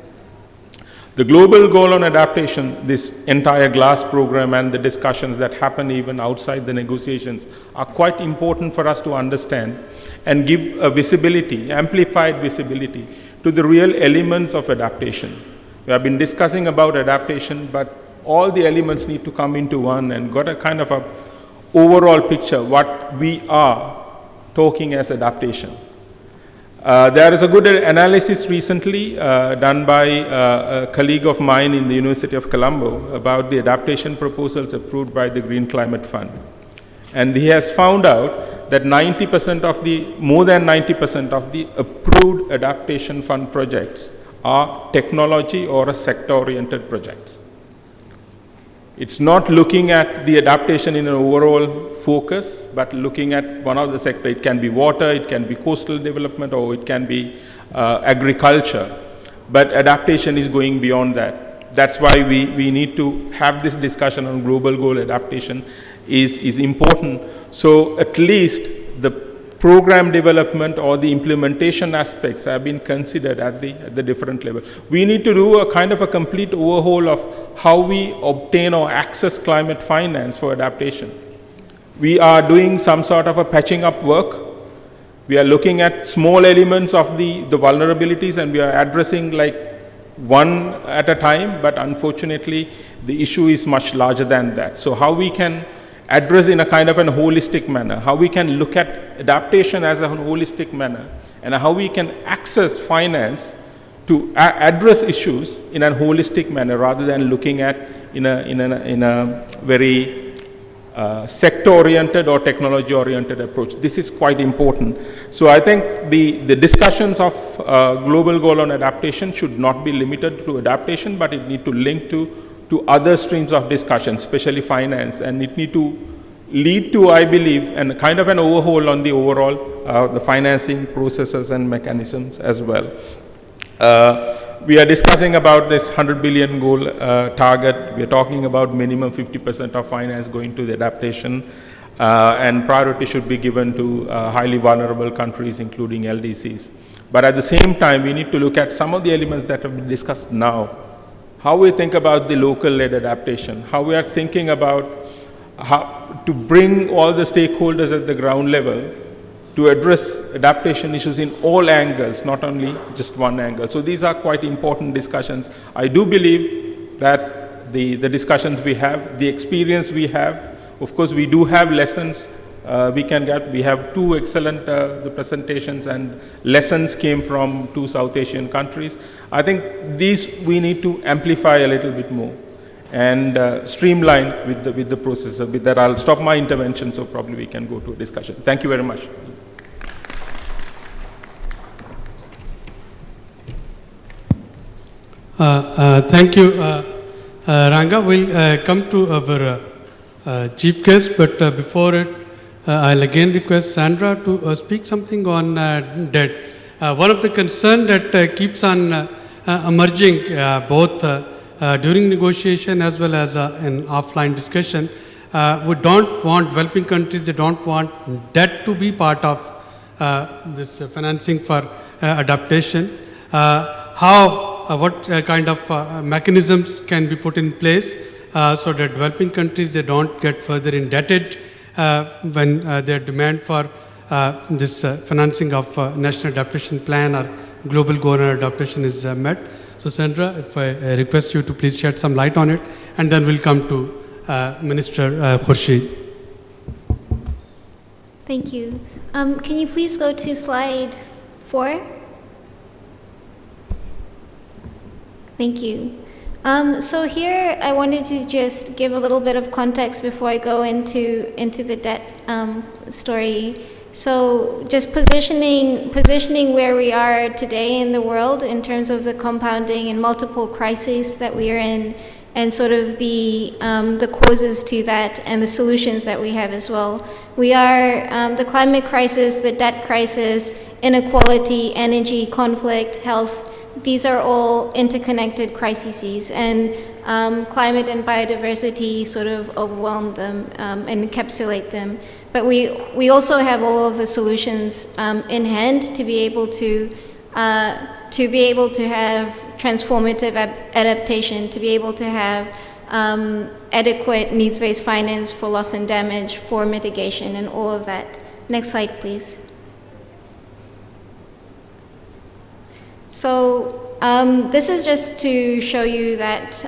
The global goal on adaptation, this entire GLASS program and the discussions that happen even outside the negotiations are quite important for us to understand and give a visibility, amplified visibility to the real elements of adaptation. We have been discussing about adaptation, but all the elements need to come into one and got a kind of a overall picture what we are talking as adaptation. There is a good analysis recently done by a colleague of mine in the University of Colombo about the adaptation proposals approved by the Green Climate Fund. And he has found out that more than 90% of the approved adaptation fund projects are technology or sector-oriented projects. It's not looking at the adaptation in an overall focus, but looking at one of the sector. It can be water, it can be coastal development, or it can be agriculture. But adaptation is going beyond that. That's why we need to have this discussion on global goal adaptation is important. So at least the program development or the implementation aspects have been considered at the different level. We need to do a kind of a complete overhaul of how we obtain or access climate finance for adaptation. We are doing some sort of a patching up work. We are looking at small elements of the vulnerabilities, and we are addressing like one at a time, but unfortunately the issue is much larger than that. So how we can address in a kind of an holistic manner, how we can look at adaptation as a holistic manner, and how we can access finance to address issues in a holistic manner rather than looking at in a very sector-oriented or technology-oriented approach. This is quite important. So I think the discussions of global goal on adaptation should not be limited to adaptation, but it need to link to other streams of discussion, especially finance, and it need to lead to, I believe, and kind of an overhaul on the overall the financing processes and mechanisms as well. We are discussing about this 100 billion goal target. We are talking about minimum 50% of finance going to the adaptation, and priority should be given to highly vulnerable countries, including LDCs. But at the same time, we need to look at some of the elements that have been discussed now. How we think about the local-led adaptation, how we are thinking about how to bring all the stakeholders at the ground level to address adaptation issues in all angles, not only just one angle. So these are quite important discussions. I do believe that the discussions we have, the experience we have, of course we do have lessons we can get. We have two excellent the presentations, and lessons came from 2 South Asian countries. I think these we need to amplify a little bit more and streamline with the process. With that, I'll stop my intervention, so probably we can go to a discussion. Thank you very much. Thank you, Ranga. We'll come to our chief guest, but before it, I'll again request Sandra to speak something on debt. One of the concerns that keeps on emerging both during negotiation as well as in offline discussion, we don't want developing countries, they don't want debt to be part of this financing for adaptation. What kind of mechanisms can be put in place so that developing countries, they don't get further indebted when their demand for this financing of national adaptation plan or global goal on adaptation is met. So Sandra, if I request you to please shed some light on it, and then we'll come to Minister Khurshid. Thank you. Can you please go to slide 4? Thank you. So here I wanted to just give a little bit of context before I go into the debt story. So just positioning where we are today in the world in terms of the compounding and multiple crises that we are in, and sort of the causes to that and the solutions that we have as well. We are the climate crisis, the debt crisis, inequality, energy, conflict, health. These are all interconnected crises, and climate and biodiversity sort of overwhelm them and encapsulate them. But we also have all of the solutions in hand to be able to have transformative adaptation, to be able to have adequate needs-based finance for loss and damage, for mitigation, and all of that. Next slide, please. So this is just to show you that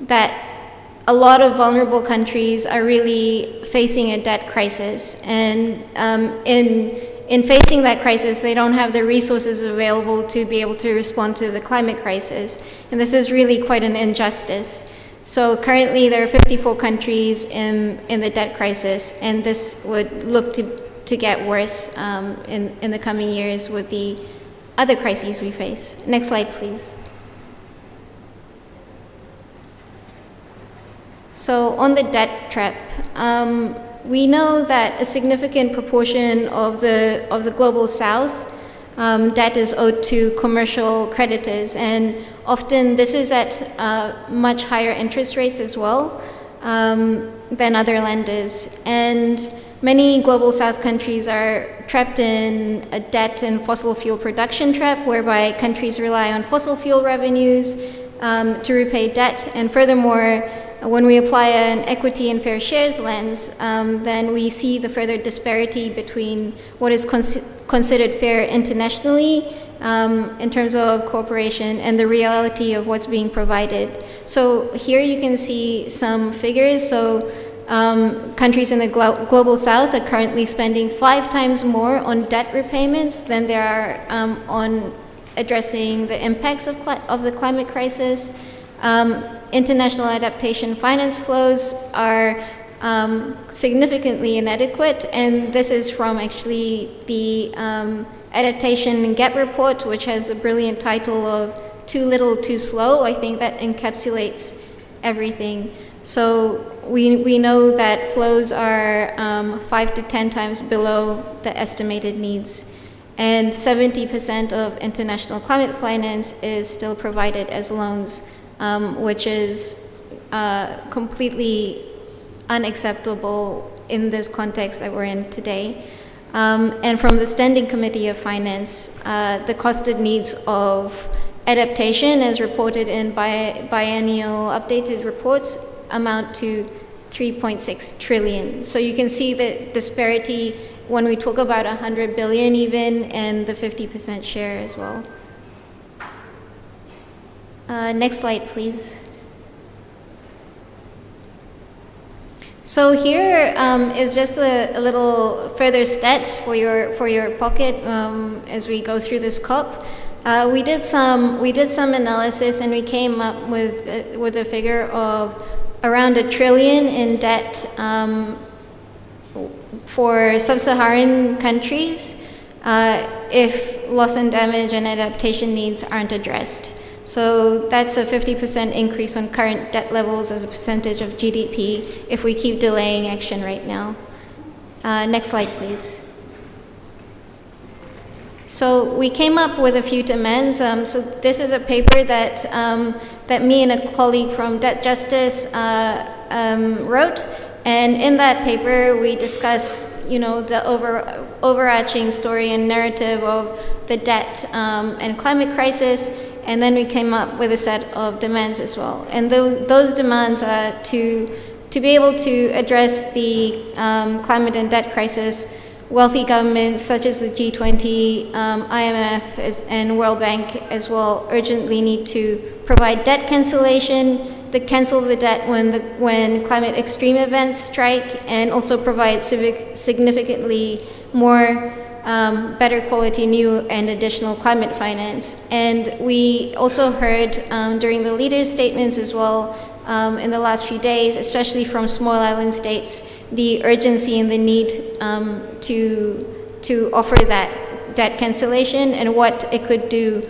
that a lot of vulnerable countries are really facing a debt crisis, and in facing that crisis, they don't have the resources available to be able to respond to the climate crisis, and this is really quite an injustice. So currently there are 54 countries in the debt crisis, and this would look to get worse in the coming years with the other crises we face. Next slide, please. So on the debt trap, we know that a significant proportion of the global south debt is owed to commercial creditors, and often this is at much higher interest rates as well than other lenders. And many global south countries are trapped in a debt and fossil fuel production trap, whereby countries rely on fossil fuel revenues to repay debt. And furthermore, when we apply an equity and fair shares lens, then we see the further disparity between what is considered fair internationally in terms of cooperation and the reality of what's being provided. So here you can see some figures. So countries in the global south are currently spending 5 times more on debt repayments than they are on addressing the impacts of the climate crisis. International adaptation finance flows are significantly inadequate, and this is from actually the Adaptation Gap Report, which has the brilliant title of Too Little, Too Slow. I think that encapsulates everything. So we know that flows are 5 to 10 times below the estimated needs. And 70% of international climate finance is still provided as loans, which is completely unacceptable in this context that we're in today. And from the Standing Committee of Finance, the costed needs of adaptation, as reported in biennial updated reports, amount to 3.6 trillion. So you can see the disparity when we talk about 100 billion even, and the 50% share as well. Next slide, please. So here is just a little further stats for your pocket as we go through this COP. We did some analysis, and we came up with a figure of around $1 trillion in debt for sub-Saharan countries if loss and damage and adaptation needs aren't addressed. So that's a 50% increase on current debt levels as a percentage of GDP if we keep delaying action right now. Next slide, please. So we came up with a few demands. So this is a paper that that me and a colleague from Debt Justice wrote. And in that paper, we discuss, the overarching story and narrative of the debt and climate crisis, and then we came up with a set of demands as well. And those demands are to be able to address the climate and debt crisis. Wealthy governments such as the G20, IMF, and World Bank as well urgently need to provide debt cancellation, cancel the debt when climate extreme events strike, and also provide significantly more better quality new and additional climate finance. And we also heard during the leaders' statements as well in the last few days, especially from small island states, the urgency and the need to offer that debt cancellation and what it could do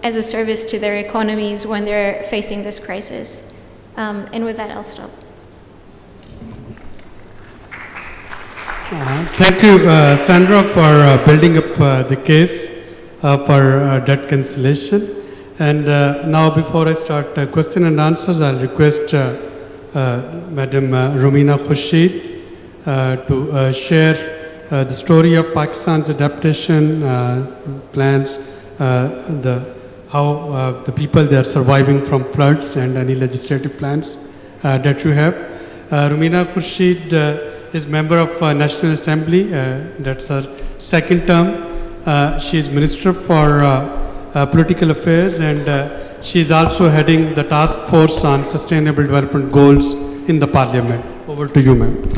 as a service to their economies when they're facing this crisis. And with that, I'll stop. Thank you, Sandra, for building up the case for debt cancellation. And now, before I start question and answers, I'll request Madam Rumina Khurshid to share the story of Pakistan's adaptation plans, how the people they are surviving from floods, and any legislative plans that you have. Rumina Khurshid is member of National Assembly. That's her second term. She is Minister for Political Affairs, and she is also heading the task force on sustainable development goals in the Parliament. Over to you, ma'am.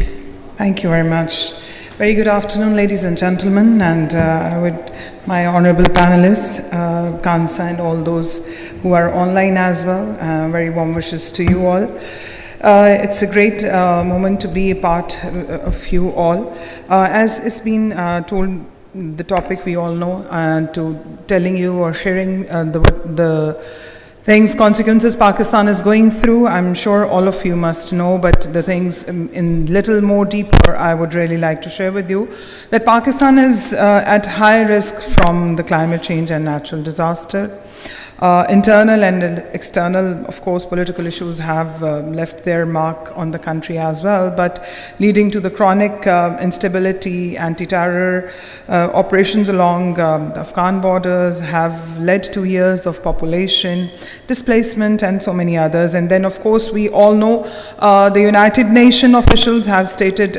Thank you very much. Very good afternoon, ladies and gentlemen, and I would, my honorable panelists, Kansa, and all those who are online as well, very warm wishes to you all. It's a great moment to be a part of you all. As it's been told, the topic we all know, and to telling you or sharing the things, consequences Pakistan is going through, I'm sure all of you must know, but the things in little more deeper I would really like to share with you, that Pakistan is at high risk from the climate change and natural disaster. Internal and external, of course, political issues have left their mark on the country as well, but leading to the chronic instability, anti-terror operations along the Afghan borders have led to years of population displacement and so many others. And then, of course, we all know the United Nations officials have stated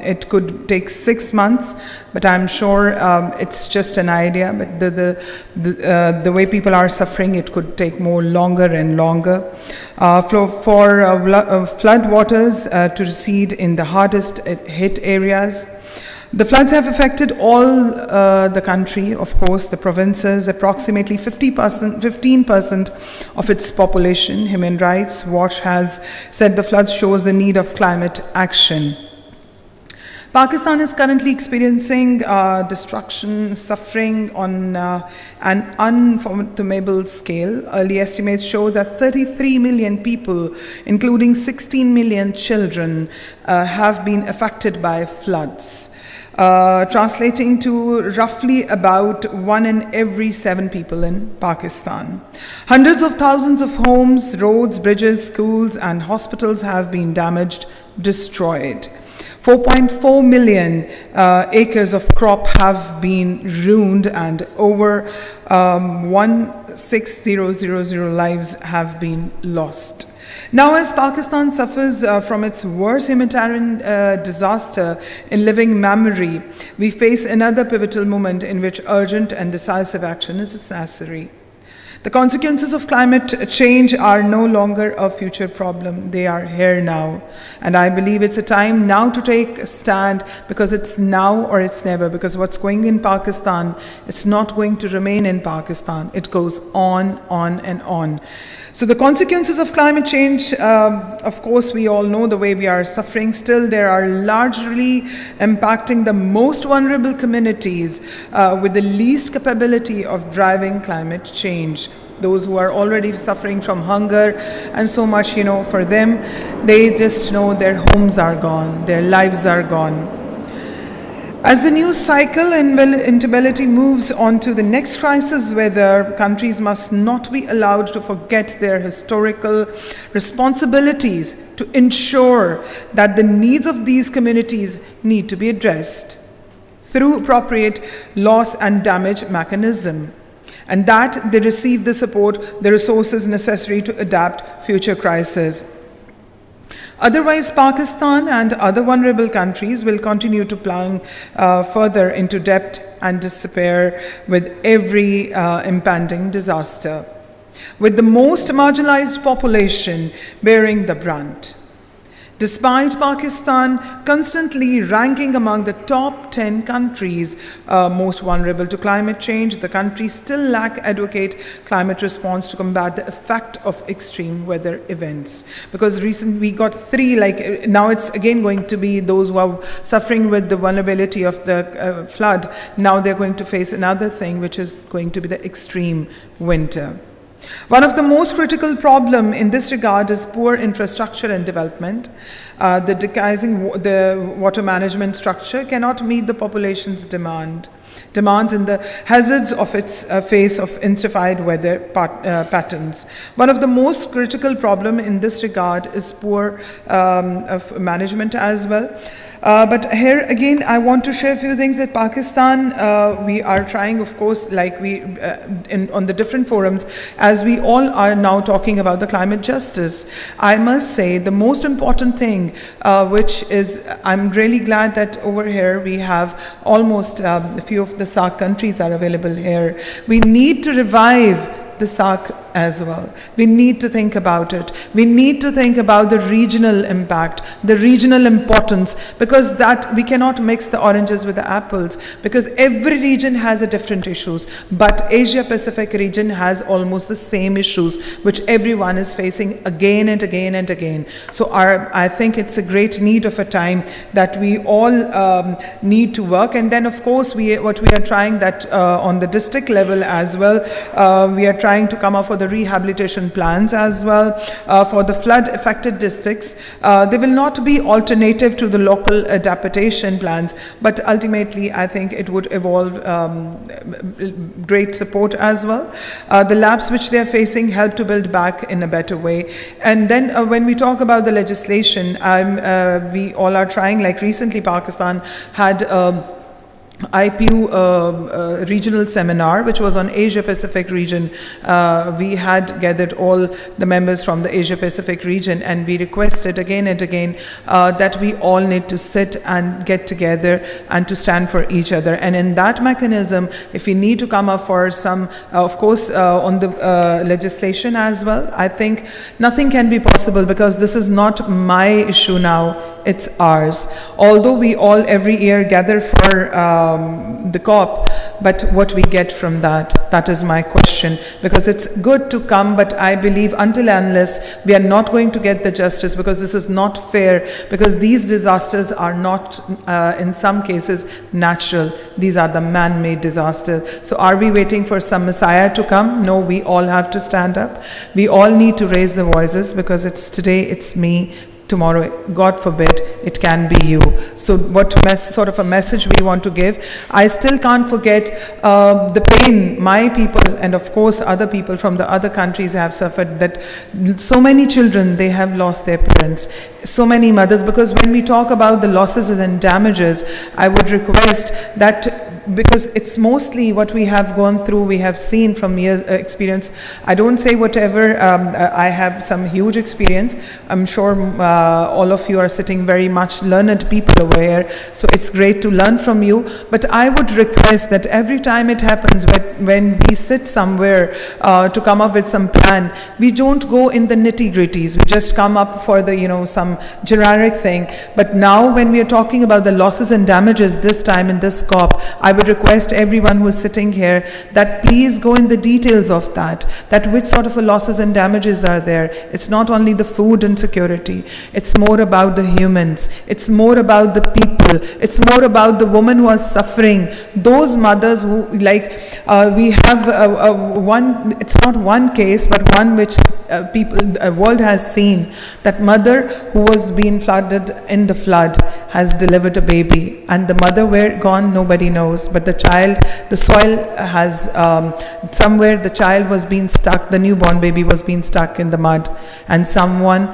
it could take 6 months, but I'm sure it's just an idea. But the way people are suffering, it could take more longer and longer. For flood waters to recede in the hardest hit areas. The floods have affected all the country, of course, the provinces, approximately 15% of its population. Human Rights Watch has said the floods shows the need of climate action. Pakistan is currently experiencing destruction, suffering on an unfathomable scale. Early estimates show that 33 million people, including 16 million children, have been affected by floods. Translating to roughly about 1 in every 7 people in Pakistan. Hundreds of thousands of homes, roads, bridges, schools, and hospitals have been damaged, destroyed. 4.4 million acres of crop have been ruined, and over 16,000 lives have been lost. Now, as Pakistan suffers from its worst humanitarian disaster in living memory, we face another pivotal moment in which urgent and decisive action is necessary. The consequences of climate change are no longer a future problem. They are here now. And I believe it's a time now to take a stand, because it's now or it's never. Because what's going in Pakistan, it's not going to remain in Pakistan. It goes on and on. So the consequences of climate change, of course, we all know the way we are suffering. Still, they are largely impacting the most vulnerable communities with the least capability of driving climate change. Those who are already suffering from hunger and so much, for them, they just know their homes are gone, their lives are gone. As the news cycle and instability moves on to the next crisis, whether countries must not be allowed to forget their historical responsibilities to ensure that the needs of these communities need to be addressed through appropriate loss and damage mechanism, and that they receive the support, the resources necessary to adapt future crises. Otherwise, Pakistan and other vulnerable countries will continue to plunge further into debt and despair with every impending disaster, with the most marginalized population bearing the brunt. Despite Pakistan constantly ranking among the top 10 countries most vulnerable to climate change, the country still lack adequate climate response to combat the effect of extreme weather events. Because recently we got 3, now it's again going to be those who are suffering with the vulnerability of the flood. Now they're going to face another thing, which is going to be the extreme winter. One of the most critical problems in this regard is poor infrastructure and development. The water management structure cannot meet the population's demands and the hazards of its face of intensified weather patterns. One of the most critical problems in this regard is poor of management as well. But here again, I want to share a few things that Pakistan, we are trying, of course, on the different forums, as we all are now talking about the climate justice. I must say the most important thing, which is, I'm really glad that over here we have almost a few of the SAARC countries are available here. We need to revive the SAARC as well. We need to think about it. We need to think about the regional impact, the regional importance, because that we cannot mix the oranges with the apples, because every region has a different issues, but Asia Pacific region has almost the same issues which everyone is facing again and again and again. So I think it's a great need of a time that we all need to work. And then of course what we are trying that on the district level as well, we are trying to come up with the the rehabilitation plans as well for the flood-affected districts. They will not be alternative to the local adaptation plans, but ultimately I think it would evolve great support as well. The lapse which they are facing help to build back in a better way. And then when we talk about the legislation, we all are trying, like recently Pakistan had IPU regional seminar, which was on Asia Pacific region. We had gathered all the members from the Asia Pacific region, and we requested again and again that we all need to sit and get together and to stand for each other. And in that mechanism, if we need to come up for some, of course, on the legislation as well, I think nothing can be possible, because this is not my issue now, it's ours. Although we all every year gather for the COP, but what we get from that is my question. Because it's good to come, but I believe until and unless we are not going to get the justice, because this is not fair, because these disasters are not in some cases natural, these are the man-made disasters. So are we waiting for some messiah to come? No, we all have to stand up. We all need to raise the voices, because it's today, it's me, tomorrow, God forbid, it can be you. So what sort of a message we want to give? I still can't forget the pain my people and of course other people from the other countries have suffered, that so many children, they have lost their parents, so many mothers. Because when we talk about the losses and damages, I would request that, because it's mostly what we have gone through, we have seen from years experience. I don't say whatever, I have some huge experience. I'm sure all of you are sitting very much learned people over here, so it's great to learn from you. But I would request that every time it happens, when we sit somewhere to come up with some plan, we don't go in the nitty-gritties, we just come up for the, some generic thing. But now when we are talking about the losses and damages this time in this COP, I would request everyone who is sitting here that please go in the details of that which sort of a losses and damages are there. It's not only the food insecurity, it's more about the humans, it's more about the people, it's more about the women who are suffering, those mothers who, we have one, it's not one case, but one which world has seen, that mother who was being flooded in the flood has delivered a baby, and the mother where gone, nobody knows, but the child, the soil has, somewhere the child was being stuck, the newborn baby was being stuck in the mud, and someone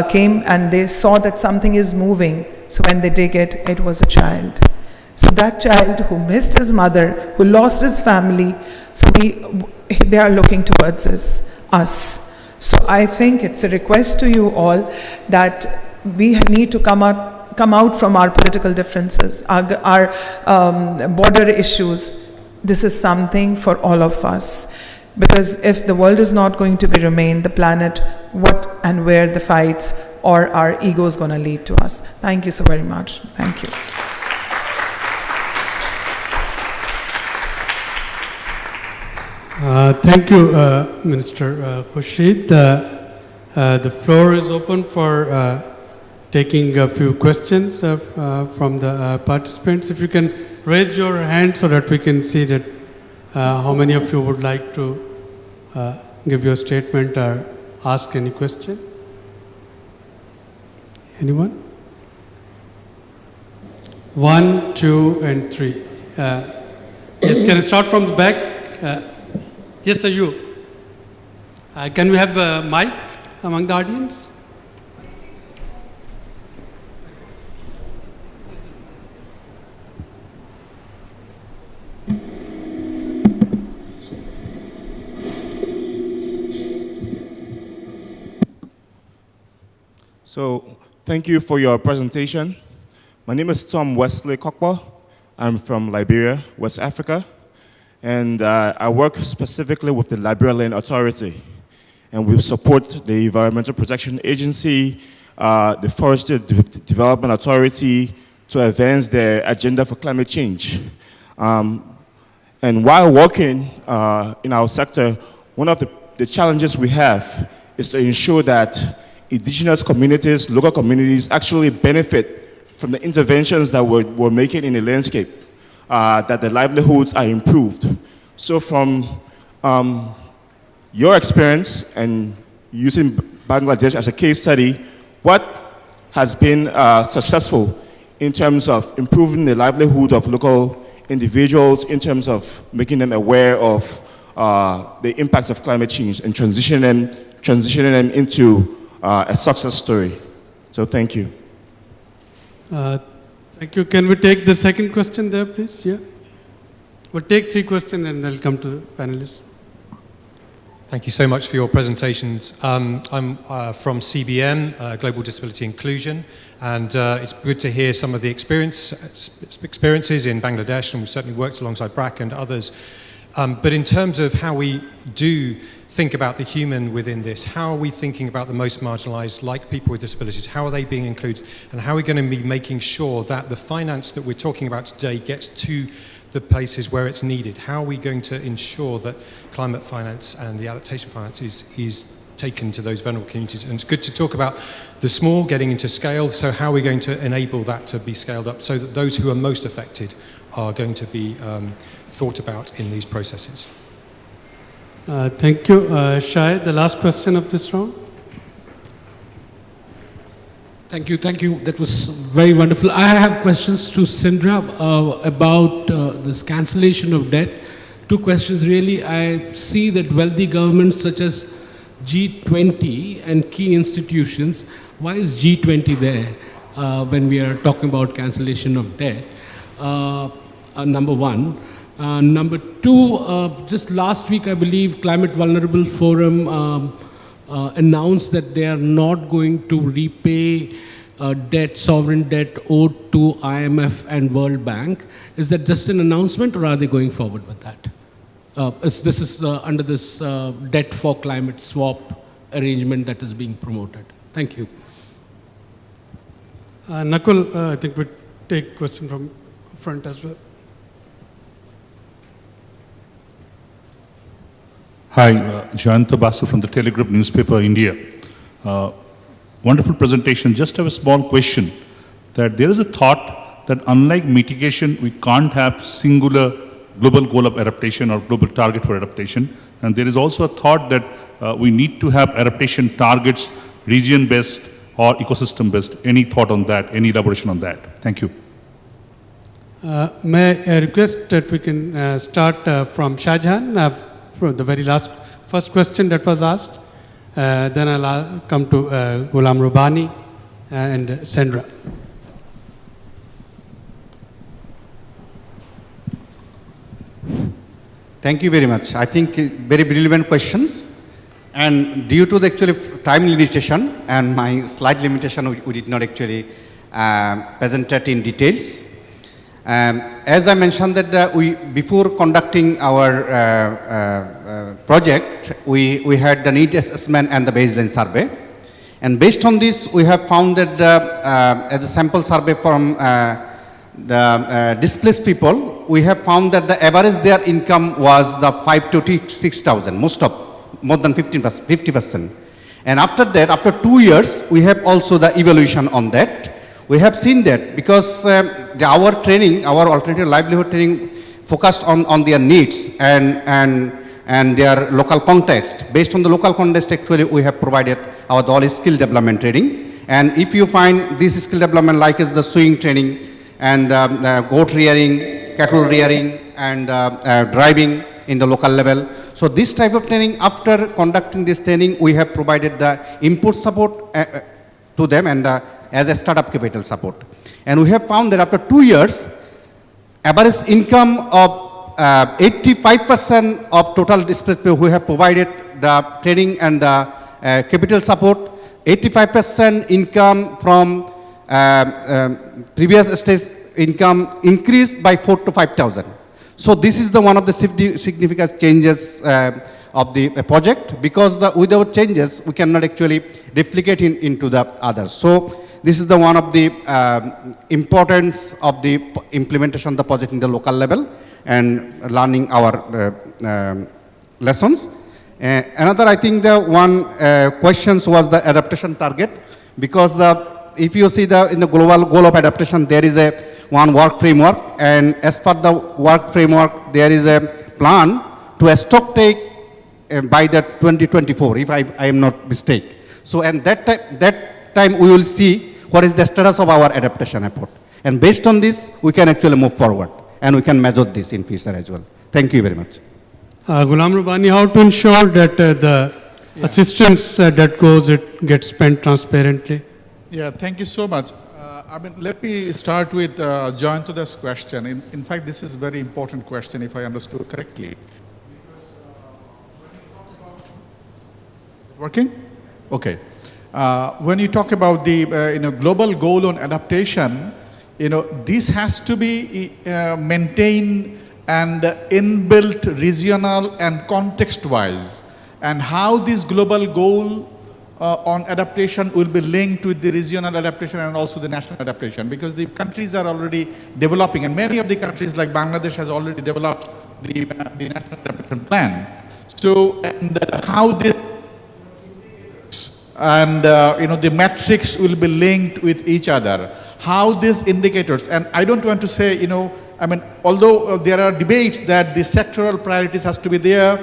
came and they saw that something is moving, so when they dig it, it was a child. So that child who missed his mother, who lost his family, so they are looking towards us. So I think it's a request to you all that we need to come out from our political differences, our border issues. This is something for all of us. Because if the world is not going to remain, the planet, what and where the fights or our ego is going to lead to us. Thank you so very much. Thank you. Thank you, Minister Khurshid. The floor is open for taking a few questions from the participants. If you can raise your hand so that we can see that how many of you would like to give your statement or ask any question. Anyone? 1, 2, and 3. Yes, can I start from the back? Yes, sir, you. Can we have a mic among the audience? So, thank you for your presentation. My name is Tom Wesley Kokpo. I'm from Liberia, West Africa. And I work specifically with the Liberia Land Authority. And we support the Environmental Protection Agency, the Forestry Development Authority to advance their agenda for climate change. And while working in our sector, one of the challenges we have is to ensure that indigenous communities, local communities actually benefit from the interventions that we're making in the landscape, that the livelihoods are improved. So from your experience and using Bangladesh as a case study, what has been successful in terms of improving the livelihood of local individuals, in terms of making them aware of the impacts of climate change and transitioning them into a success story. So thank you. Thank you. Can we take the second question there, please? Yeah. We'll take 3 questions and then come to the panelists. Thank you so much for your presentations. I'm from CBN, Global Disability Inclusion, and it's good to hear some of the experiences in Bangladesh, and we've certainly worked alongside BRAC and others. But in terms of how we do think about the human within this, how are we thinking about the most marginalized, like people with disabilities? How are they being included? And how are we going to be making sure that the finance that we're talking about today gets to the places where it's needed? How are we going to ensure that climate finance and the adaptation finance is taken to those vulnerable communities? And it's good to talk about the small getting into scale, so how are we going to enable that to be scaled up so that those who are most affected are going to be thought about in these processes? Thank you. Shai, the last question of this round. Thank you, thank you. That was very wonderful. I have questions to Sindra about this cancellation of debt. 2 questions really. I see that wealthy governments such as G20 and key institutions, why is G20 there when we are talking about cancellation of debt? Number 1. Number 2, just last week I believe Climate Vulnerable Forum announced that they are not going to repay sovereign debt owed to IMF and World Bank. Is that just an announcement, or are they going forward with that? This is under this debt for climate swap arrangement that is being promoted. Thank you. Nakul, I think we'll take question from front as well. Hi, Jayanta Basu from the Telegraph newspaper, India. Wonderful presentation. Just have a small question, that there is a thought that unlike mitigation, we can't have singular global goal of adaptation or global target for adaptation. And there is also a thought that we need to have adaptation targets region-based or ecosystem-based. Any thought on that? Any elaboration on that? Thank you. May I request that we can start from Shahjahan, from the very first question that was asked. Then I'll come to Ghulam Rubani and Sindra. Thank you very much. I think very relevant questions. And due to the actually time limitation and my slide limitation, we did not actually present it in details. As I mentioned that before conducting our project, we had the need assessment and the baseline survey. And based on this, we have found that as a sample survey from the displaced people, we have found that the average their income was the 5 to 6,000, more than 50%. And after that, after 2 years, we have also the evaluation on that. We have seen that because our training, our alternative livelihood training focused on their needs and their local context. Based on the local context, actually, we have provided our all skill development training. And if you find this skill development like is the swing training and goat rearing, cattle rearing, and driving in the local level. So this type of training, after conducting this training, we have provided the input support to them and as a startup capital support. And we have found that after 2 years, average income of 85% of total displaced people who have provided the training and the capital support, 85% income from previous stage income increased by 4 to 5,000. So this is the one of the significant changes of the project, because without changes, we cannot actually replicate into the others. So this is the one of the importance of the implementation of the project in the local level and learning our lessons. Another, I think the one questions was the adaptation target, because if you see in the global goal of adaptation, there is one work framework, and as per the work framework, there is a plan to stock take by that 2024, if I am not mistaken. So, and that time we will see what is the status of our adaptation effort. And based on this, we can actually move forward and we can measure this in future as well. Thank you very much. Ghulam Rabbani, how to ensure that the assistance that goes, it gets spent transparently? Yeah, thank you so much. Let me start with Jayantada's question. In fact, this is a very important question, if I understood correctly. Working? Okay. When you talk about the global goal on adaptation, this has to be maintained and inbuilt regional and context-wise, and how this global goal on adaptation will be linked with the regional adaptation and also the national adaptation, because the countries are already developing, and many of the countries like Bangladesh has already developed the national adaptation plan. So, and how this and the metrics will be linked with each other. How these indicators, and I don't want to say, although there are debates that the sectoral priorities has to be there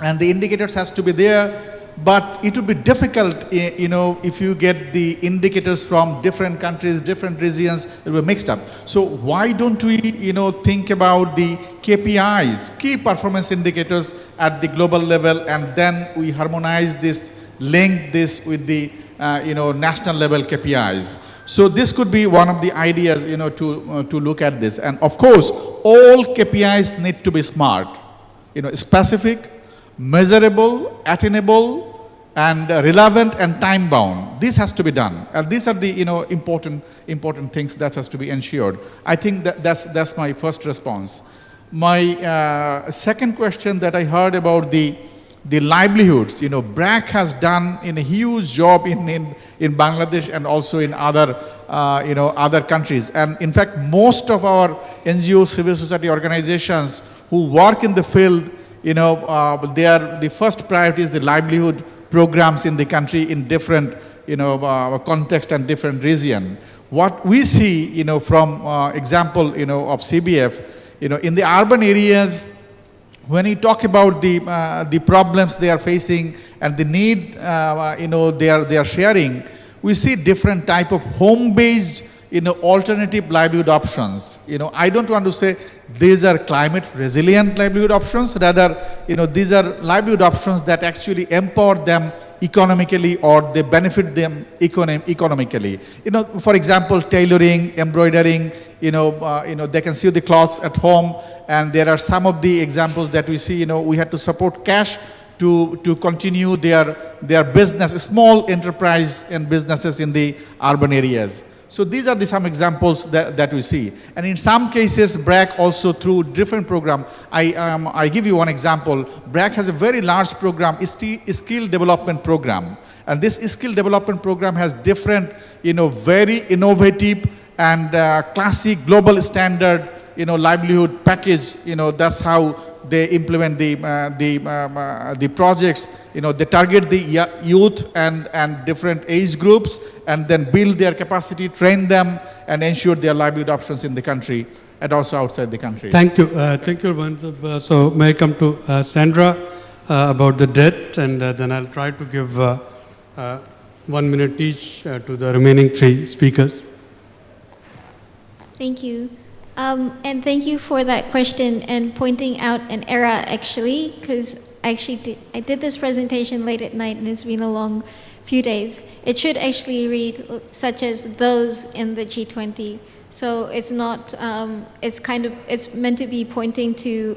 and the indicators has to be there, but it would be difficult, if you get the indicators from different countries, different regions, it will be mixed up. So why don't we, think about the KPIs, key performance indicators at the global level, and then we harmonize this, link this with the, national level KPIs. So this could be one of the ideas, to look at this. And of course, all KPIs need to be smart, specific, measurable, attainable, and relevant and time bound. This has to be done. And these are the, important things that has to be ensured. I think that's my first response. My second question that I heard about the livelihoods, BRAC has done a huge job in Bangladesh and also in other, other countries. And in fact, most of our NGO civil society organizations who work in the field, the first priority is the livelihood programs in the country in different, context and different region. What we see, from example, of CBF, in the urban areas, when you talk about the problems they are facing and the need, they are sharing, we see different type of home-based, alternative livelihood options. I don't want to say these are climate resilient livelihood options. Rather, these are livelihood options that actually empower them economically, or they benefit them economically. For example, tailoring, embroidering, they can sew the clothes at home, and there are some of the examples that we see, we had to support cash to continue their business, small enterprise and businesses in the urban areas. So these are some examples that we see. And in some cases, BRAC also through different program. I give you one example. BRAC has a very large program, skill development program. And this skill development program has different, very innovative and classic global standard, livelihood package. That's how they implement the projects. They target the youth and different age groups, and then build their capacity, train them, and ensure their livelihood options in the country and also outside the country. Thank you. Thank you. So may I come to Sandra about the debt, and then I'll try to give 1 minute each to the remaining 3 speakers. Thank you. And thank you for that question and pointing out an era, actually, because I did this presentation late at night and it's been a long few days. It should actually read such as those in the G20. So it's not, it's meant to be pointing to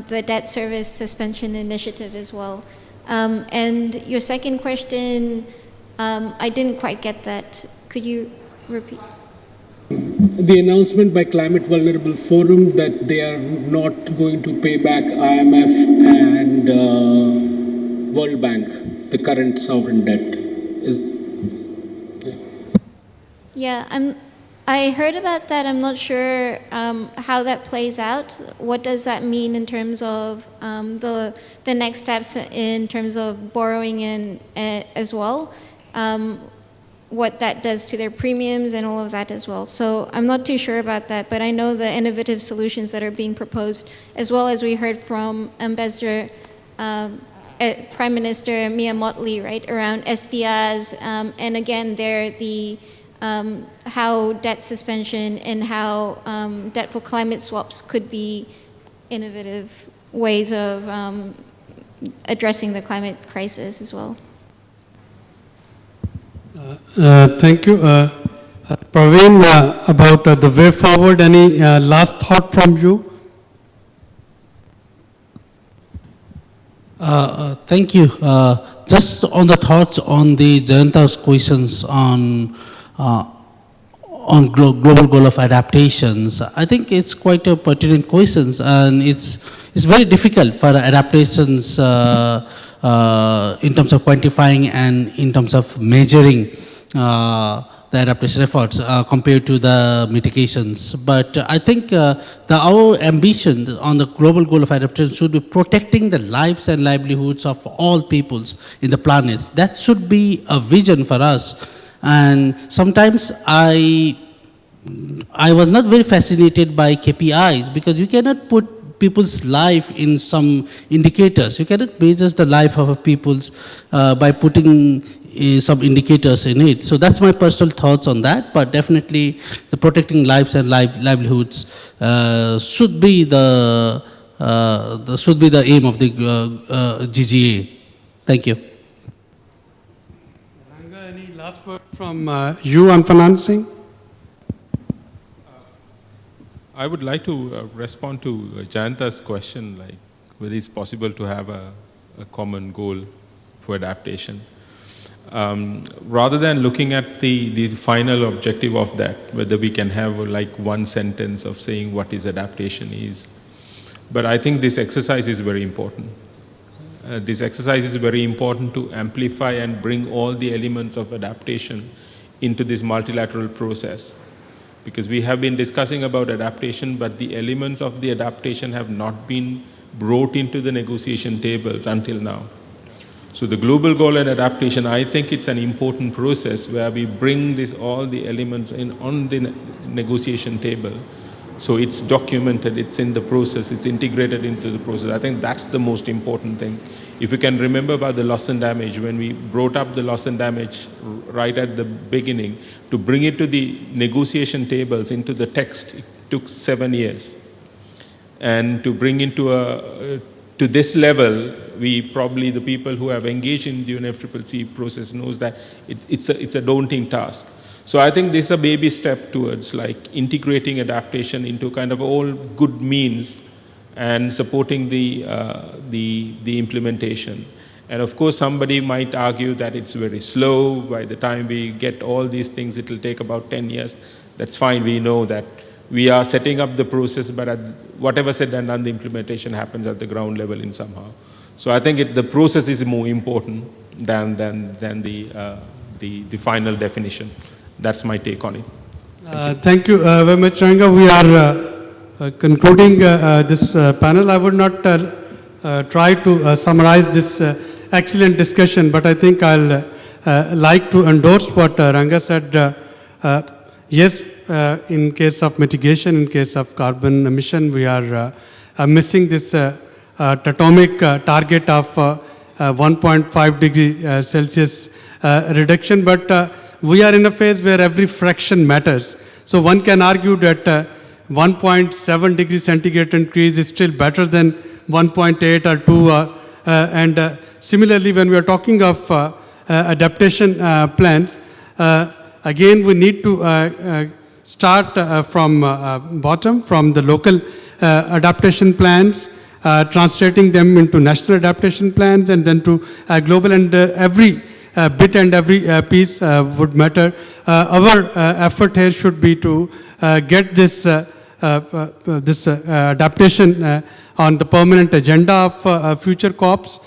the debt service suspension initiative as well. And your second question, I didn't quite get that. Could you repeat? The announcement by Climate Vulnerable Forum that they are not going to pay back IMF and World Bank, the current sovereign debt. I heard about that. I'm not sure how that plays out. What does that mean in terms of the next steps in terms of borrowing in as well? What that does to their premiums and all of that as well. So I'm not too sure about that, but I know the innovative solutions that are being proposed, as well as we heard from Ambassador Prime Minister Mia Mottley, right, around SDRs, and again, how debt suspension and how debt for climate swaps could be innovative ways of addressing the climate crisis as well. Thank you. Praveen, about the way forward, any last thought from you? Thank you. Just on the thoughts on the Jayanta's questions on global goal of adaptations, I think it's quite a pertinent questions, and it's very difficult for adaptations in terms of quantifying and in terms of measuring the adaptation efforts compared to the mitigations. But I think our ambition on the global goal of adaptation should be protecting the lives and livelihoods of all peoples in the planets. That should be a vision for us. And sometimes I was not very fascinated by KPIs, because you cannot put people's life in some indicators. You cannot measure the life of a people's by putting some indicators in it. So that's my personal thoughts on that. But definitely, the protecting lives and livelihoods should be the aim of the GGA. Thank you. Ranga, any last word from you on financing? I would like to respond to Jayanta's question, like whether it's possible to have a common goal for adaptation. Rather than looking at the final objective of that, whether we can have like one sentence of saying what is adaptation is. But I think this exercise is very important. This exercise is very important to amplify and bring all the elements of adaptation into this multilateral process. Because we have been discussing about adaptation, but the elements of the adaptation have not been brought into the negotiation tables until now. So the global goal and adaptation, I think it's an important process where we bring all the elements on the negotiation table. So it's documented, it's in the process, it's integrated into the process. I think that's the most important thing. If you can remember about the loss and damage, when we brought up the loss and damage right at the beginning, to bring it to the negotiation tables, into the text, it took 7 years. And to bring into to this level, we probably, the people who have engaged in the UNFCCC process knows that it's a daunting task. So I think this is a baby step towards like integrating adaptation into kind of all good means and supporting the implementation. And of course, somebody might argue that it's very slow. By the time we get all these things, it will take about 10 years. That's fine. We know that we are setting up the process, but whatever said and done, the implementation happens at the ground level in somehow. So I think the process is more important than the final definition. That's my take on it. Thank you very much, Ranga. We are concluding this panel. I would not try to summarize this excellent discussion, but I think I'll like to endorse what Ranga said. Yes, in case of mitigation, in case of carbon emission, we are missing this atomic target of 1.5 degree Celsius reduction, but we are in a phase where every fraction matters. So one can argue that 1.7 degree centigrade increase is still better than 1.8 or 2. And similarly, when we are talking of adaptation plans, again, we need to start from bottom, from the local adaptation plans, translating them into national adaptation plans, and then to global, and every bit and every piece would matter. Our effort here should be to get this adaptation on the permanent agenda of future COPs.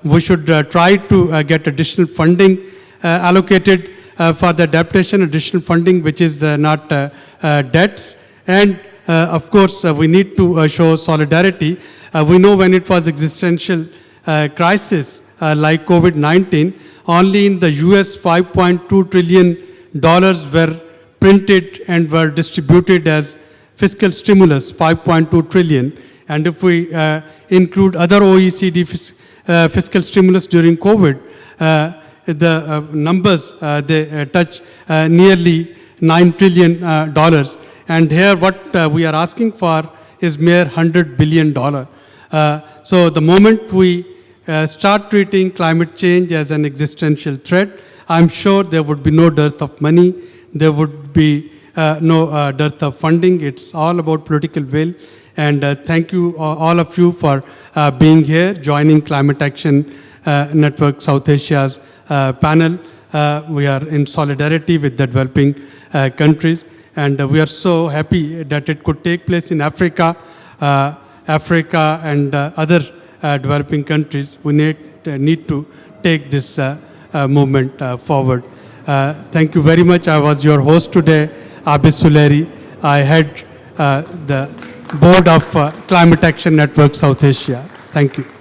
We should try to get additional funding allocated for the adaptation, additional funding which is not debts. And of course, we need to show solidarity. We know when it was existential crisis like COVID-19, only in the US $5.2 trillion were printed and were distributed as fiscal stimulus, 5.2 trillion. And if we include other OECD fiscal stimulus during COVID, the numbers, they touch nearly $9 trillion. And here what we are asking for is mere $100 billion. So the moment we start treating climate change as an existential threat, I'm sure there would be no dearth of money, there would be no dearth of funding. It's all about political will. And thank you, all of you, for being here, joining Climate Action Network South Asia's panel. We are in solidarity with the developing countries, and we are so happy that it could take place in Africa, and other developing countries. We need to take this movement forward. Thank you very much. I was your host today, Abid Suleri. I head the board of Climate Action Network South Asia. Thank you.